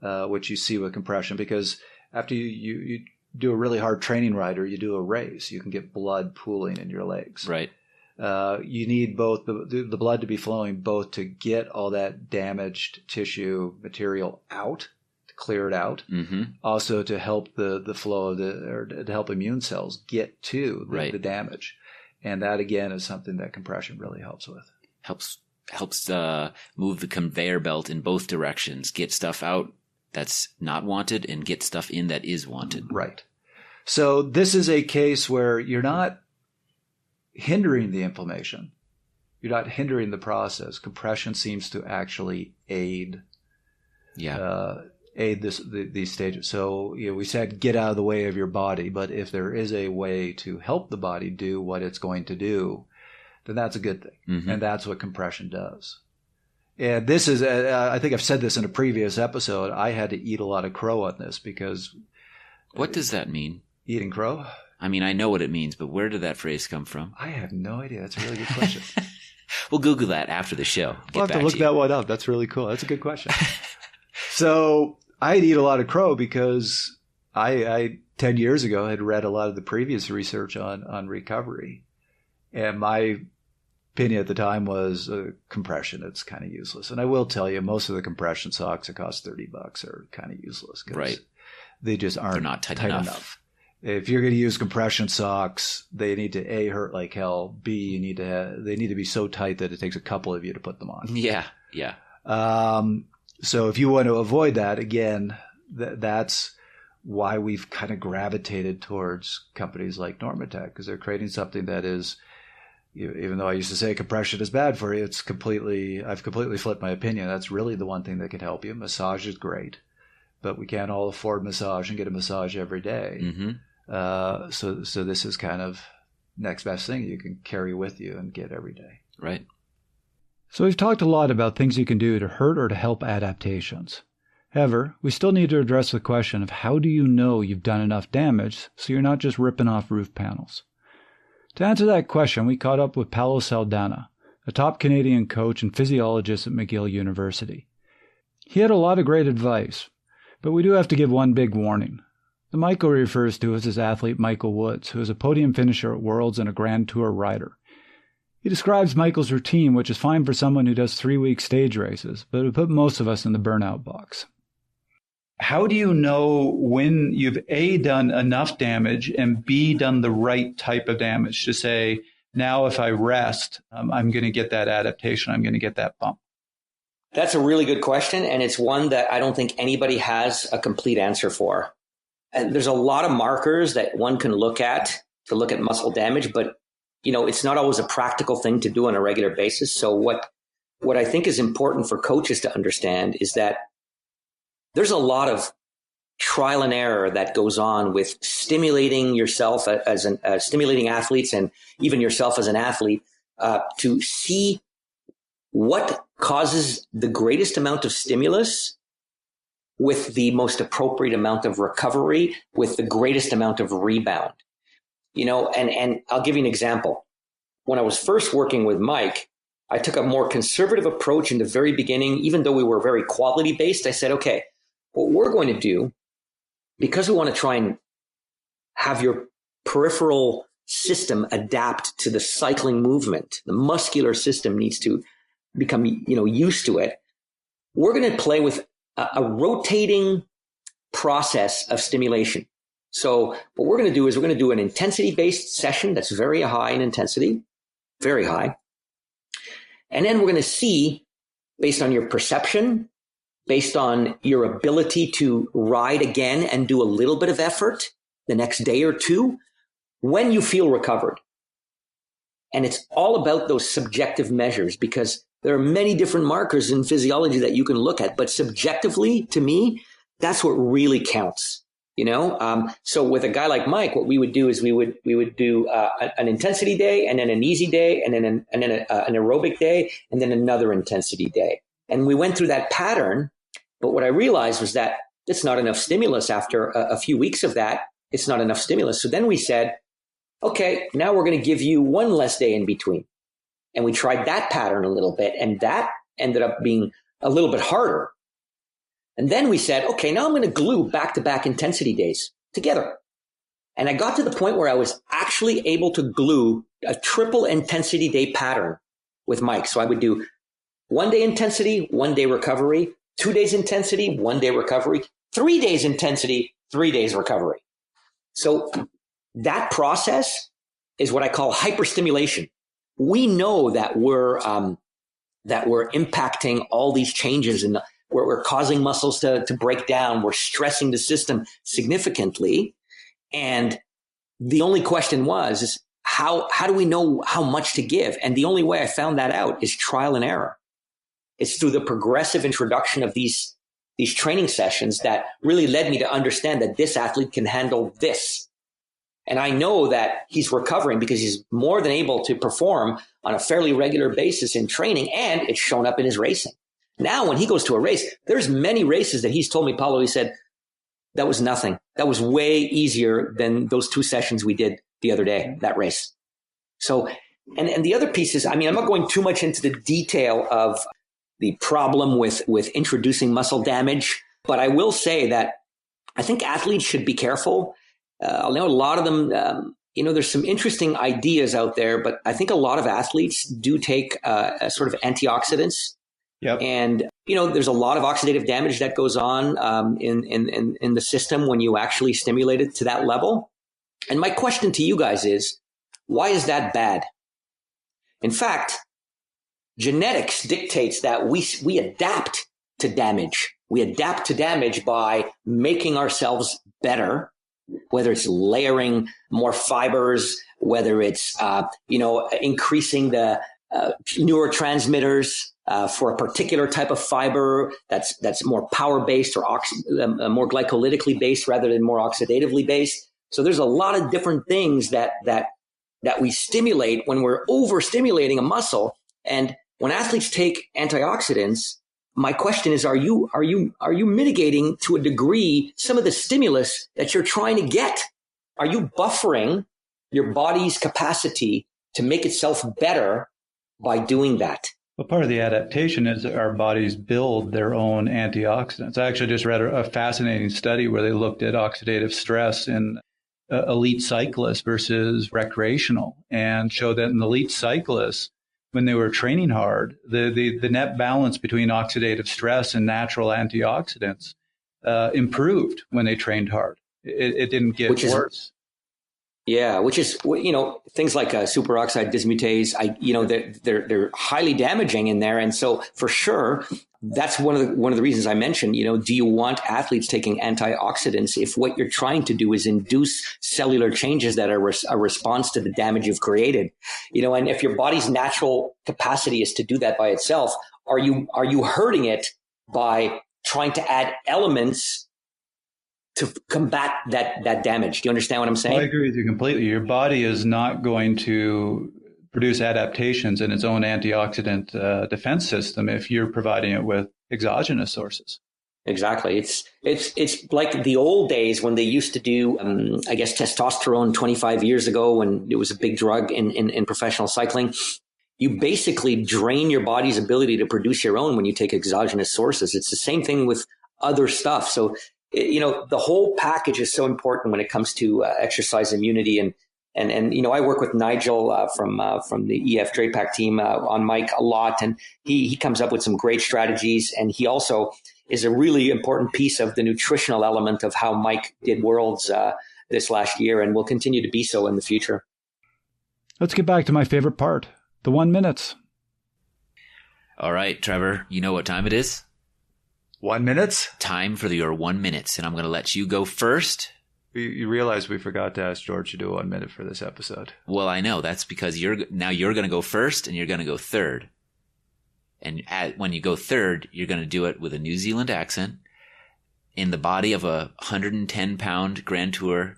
which you see with compression, because after you do a really hard training ride or you do a race, you can get blood pooling in your legs. Right. You need both the blood to be flowing both to get all that damaged tissue material out, to clear it out, also to help the flow of or to help immune cells get to the damage. And that again is something that compression really helps with. Helps move the conveyor belt in both directions, get stuff out that's not wanted and get stuff in that is wanted. Right. So this is a case where you're not hindering the inflammation. You're not hindering the process. Compression seems to actually aid these stages. So we said get out of the way of your body, but if there is a way to help the body do what it's going to do, then that's a good thing. And that's what compression does. And this is, I think I've said this in a previous episode, I had to eat a lot of crow on this because... What does that mean? Eating crow? I mean, I know what it means, but where did that phrase come from? I have no idea. That's a really good question. We'll Google that after the show. We'll have to look that one up. That's really cool. That's a good question. So I'd eat a lot of crow because I 10 years ago had read a lot of the previous research on recovery. And my opinion at the time was compression. It's kind of useless. And I will tell you, most of the compression socks that cost $30 are kind of useless. Right. They just aren't They're not tight enough. If you're going to use compression socks, they need to A, hurt like hell. B, they need to be so tight that it takes a couple of you to put them on. Yeah. So if you want to avoid that, again, that's why we've kind of gravitated towards companies like Normatec, because they're creating something that is, even though I used to say compression is bad for you, I've completely flipped my opinion. That's really the one thing that can help you. Massage is great, but we can't all afford massage and get a massage every day. So this is kind of next best thing you can carry with you and get every day. Right. So we've talked a lot about things you can do to hurt or to help adaptations. However, we still need to address the question of how do you know you've done enough damage so you're not just ripping off roof panels? To answer that question, we caught up with Paolo Saldana, a top Canadian coach and physiologist at McGill University. He had a lot of great advice, but we do have to give one big warning. The Michael refers to as his athlete Michael Woods, who is a podium finisher at Worlds and a Grand Tour rider. He describes Michael's routine, which is fine for someone who does 3-week stage races, but it would put most of us in the burnout box. How do you know when you've A, done enough damage, and B, done the right type of damage to say, now if I rest, I'm going to get that adaptation, I'm going to get that bump? That's a really good question, and it's one that I don't think anybody has a complete answer for. And there's a lot of markers that one can look at to look at muscle damage, but it's not always a practical thing to do on a regular basis. So what I think is important for coaches to understand is that there's a lot of trial and error that goes on with stimulating yourself as stimulating athletes and even yourself as an athlete to see what causes the greatest amount of stimulus with the most appropriate amount of recovery, with the greatest amount of rebound. And I'll give you an example. When I was first working with Mike, I took a more conservative approach in the very beginning. Even though we were very quality based, I said, okay, what we're going to do, because we want to try and have your peripheral system adapt to the cycling movement, the muscular system needs to become, used to it. We're going to play with a rotating process of stimulation. So what we're going to do is we're going to do an intensity-based session that's very high in intensity, very high. And then we're going to see, based on your perception, based on your ability to ride again and do a little bit of effort the next day or two, when you feel recovered. And it's all about those subjective measures, because there are many different markers in physiology that you can look at. But subjectively, to me, that's what really counts. So with a guy like Mike, what we would do is we would do an intensity day, and then an easy day, and then an aerobic day, and then another intensity day. And we went through that pattern. But what I realized was that it's not enough stimulus. After a few weeks of that, it's not enough stimulus. So then we said, okay, now we're going to give you one less day in between. And we tried that pattern a little bit, and that ended up being a little bit harder. And then we said, okay, now I'm going to glue back-to-back intensity days together. And I got to the point where I was actually able to glue a triple intensity day pattern with Mike. So I would do 1 day intensity, 1 day recovery, 2 days intensity, 1 day recovery, 3 days intensity, 3 days recovery. So that process is what I call hyperstimulation. We know that we're impacting all these changes, and we're causing muscles to break down. We're stressing the system significantly. And the only question is how do we know how much to give? And the only way I found that out is trial and error. It's through the progressive introduction of these training sessions that really led me to understand that this athlete can handle this. And I know that he's recovering because he's more than able to perform on a fairly regular basis in training, and it's shown up in his racing. Now, when he goes to a race, there's many races that he's told me, Paolo, he said, that was nothing. That was way easier than those 2 sessions we did the other day, that race. So, and the other piece is, I'm not going too much into the detail of the problem with introducing muscle damage, but I will say that I think athletes should be careful. I know a lot of them, there's some interesting ideas out there, but I think a lot of athletes do take a sort of antioxidants. Yep. And, there's a lot of oxidative damage that goes on in the system when you actually stimulate it to that level. And my question to you guys is, why is that bad? In fact, genetics dictates that we adapt to damage. We adapt to damage by making ourselves better, whether it's layering more fibers, whether it's, increasing the neurotransmitters for a particular type of fiber that's more power-based or more glycolytically based rather than more oxidatively based. So there's a lot of different things that we stimulate when we're overstimulating a muscle. And when athletes take antioxidants, my question is, are you mitigating to a degree some of the stimulus that you're trying to get? Are you buffering your body's capacity to make itself better by doing that? Well, part of the adaptation is that our bodies build their own antioxidants. I actually just read a fascinating study where they looked at oxidative stress in elite cyclists versus recreational, and showed that in elite cyclists, when they were training hard, the net balance between oxidative stress and natural antioxidants improved when they trained hard. It didn't get worse. Which is, things like superoxide dismutase, they're highly damaging in there. And so for sure, that's one of the reasons I mentioned, do you want athletes taking antioxidants if what you're trying to do is induce cellular changes that are a response to the damage you've created? And if your body's natural capacity is to do that by itself, are you hurting it by trying to add elements to combat that damage? Do you understand what I'm saying? I agree with you completely. Your body is not going to produce adaptations in its own antioxidant defense system if you're providing it with exogenous sources. Exactly. It's like the old days when they used to do, testosterone 25 years ago, when it was a big drug in professional cycling. You basically drain your body's ability to produce your own when you take exogenous sources. It's the same thing with other stuff. So, the whole package is so important when it comes to exercise immunity. And I work with Nigel from the EF Drapac team on Mike a lot, and he comes up with some great strategies. And he also is a really important piece of the nutritional element of how Mike did Worlds this last year, and will continue to be so in the future. Let's get back to my favorite part, the 1 minute. All right, Trevor, you know what time it is? 1 minute? Time for your 1 minute, and I'm going to let you go first. You realize we forgot to ask George to do 1 minute for this episode. Well, I know. That's because you're going to go first, and you're going to go third. And when you go third, you're going to do it with a New Zealand accent in the body of a 110-pound Grand Tour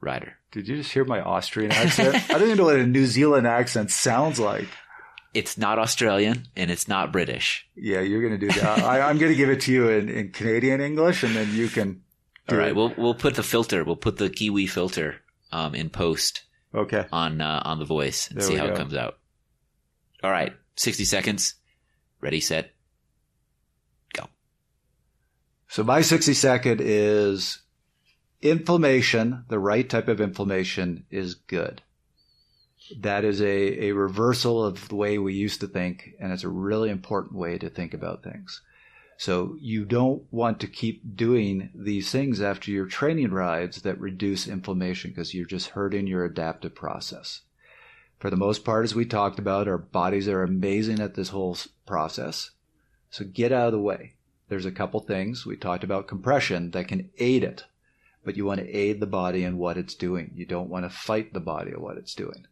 rider. Did you just hear my Austrian accent? I don't even know what a New Zealand accent sounds like. It's not Australian and it's not British. Yeah, you're going to do that. I'm going to give it to you in Canadian English, and then you can do All right, it. we'll put the filter. We'll put the Kiwi filter in post. Okay. On the voice and see how it comes out. All right, 60 seconds. Ready, set, go. So my 60-second is inflammation. The right type of inflammation is good. That is a reversal of the way we used to think, and it's a really important way to think about things. So you don't want to keep doing these things after your training rides that reduce inflammation, because you're just hurting your adaptive process. For the most part, as we talked about, our bodies are amazing at this whole process. So get out of the way. There's a couple things. We talked about compression that can aid it, but you want to aid the body in what it's doing. You don't want to fight the body of what it's doing.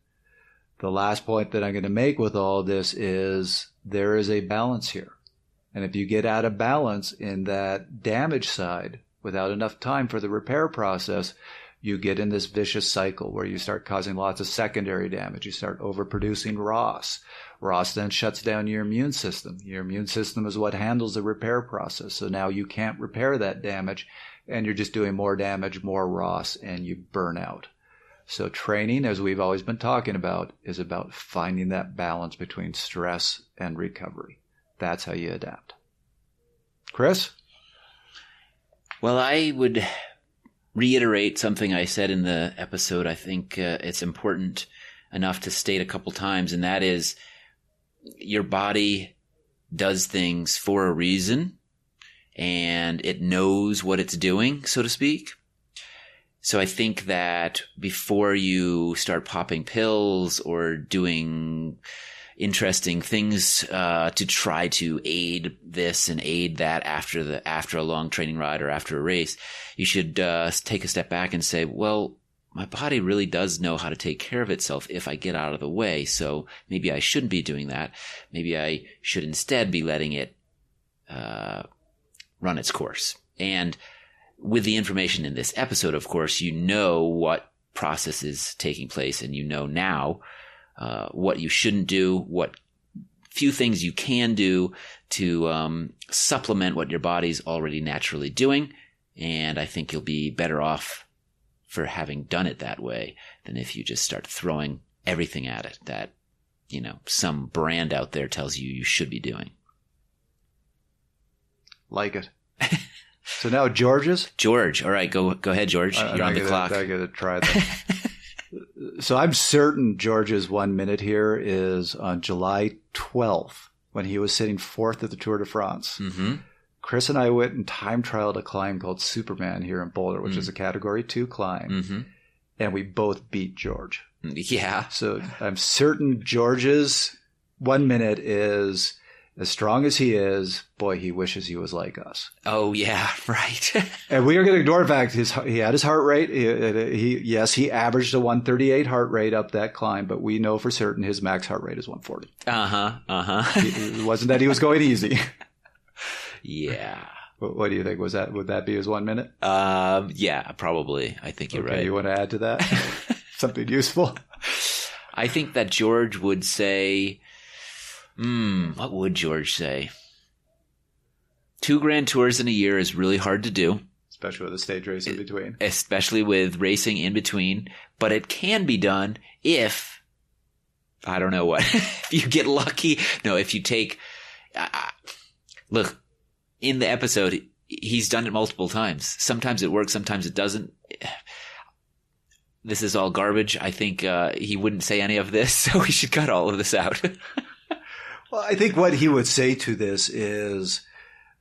The last point that I'm going to make with all this is there is a balance here. And if you get out of balance in that damage side without enough time for the repair process, you get in this vicious cycle where you start causing lots of secondary damage. You start overproducing ROS. ROS then shuts down your immune system. Your immune system is what handles the repair process. So now you can't repair that damage, and you're just doing more damage, more ROS, and you burn out. So training, as we've always been talking about, is about finding that balance between stress and recovery. That's how you adapt. Chris? Well, I would reiterate something I said in the episode. I think it's important enough to state a couple times, and that is your body does things for a reason, and it knows what it's doing, so to speak. So I think that before you start popping pills or doing interesting things to try to aid this and aid that after a long training ride or after a race, you should take a step back and say, well, my body really does know how to take care of itself if I get out of the way. So maybe I shouldn't be doing that. Maybe I should instead be letting it run its course. And with the information in this episode, of course, you know what process is taking place, and you know now what you shouldn't do, what few things you can do to supplement what your body's already naturally doing. And I think you'll be better off for having done it that way than if you just start throwing everything at it that, you know, some brand out there tells you you should be doing. Like it. So now George's? George. All right, go ahead, George. You're on the clock. I got to try that. So I'm certain George's 1 minute here is on July 12th when he was sitting fourth at the Tour de France. Mm-hmm. Chris and I went and time trialed a climb called Superman here in Boulder, which is a Category 2 climb. Mm-hmm. And we both beat George. Yeah. So I'm certain George's 1 minute is as strong as he is. Boy, he wishes he was like us. Oh, yeah, right. And we are going to ignore the fact he had his heart rate. He averaged a 138 heart rate up that climb, but we know for certain his max heart rate is 140. It wasn't that he was going easy. Yeah. What do you think? Would that be his 1 minute? Yeah, probably. I think you're right. You want to add to that? Something useful? I think that George would say, what would George say? 2 Grand Tours in a year is really hard to do. Especially with a stage race in between. Especially with racing in between. But it can be done if, I don't know what, if you get lucky. No, if you take, look, in the episode, he's done it multiple times. Sometimes it works, sometimes it doesn't. This is all garbage. I think he wouldn't say any of this, so we should cut all of this out. Well, I think what he would say to this is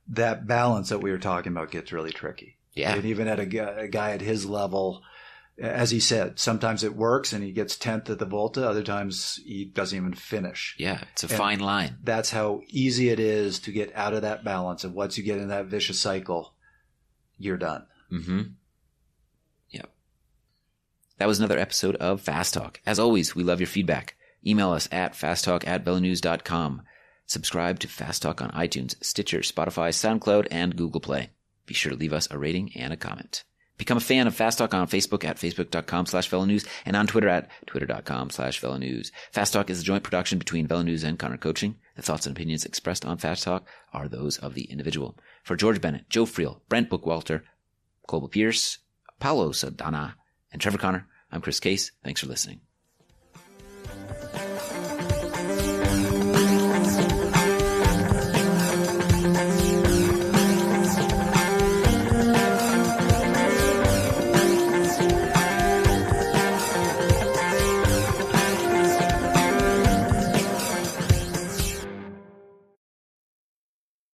that balance that we were talking about gets really tricky. Yeah. And even at a guy at his level, as he said, sometimes it works and he gets 10th at the Volta. Other times he doesn't even finish. Yeah, it's a fine line. That's how easy it is to get out of that balance. And once you get in that vicious cycle, you're done. Mm-hmm. Yep. That was another episode of Fast Talk. As always, we love your feedback. Email us at fasttalk@velonews.com. Subscribe to Fast Talk on iTunes, Stitcher, Spotify, SoundCloud, and Google Play. be sure to leave us a rating and a comment. Become a fan of Fast Talk on Facebook at facebook.com/VeloNews and on Twitter at twitter.com/VeloNews. Fast Talk is a joint production between Velo News and Connor Coaching. The thoughts and opinions expressed on Fast Talk are those of the individual. For George Bennett, Joe Friel, Brent Bookwalter, Colby Pearce, Paolo Saldana, and Trevor Connor, I'm Chris Case. Thanks for listening.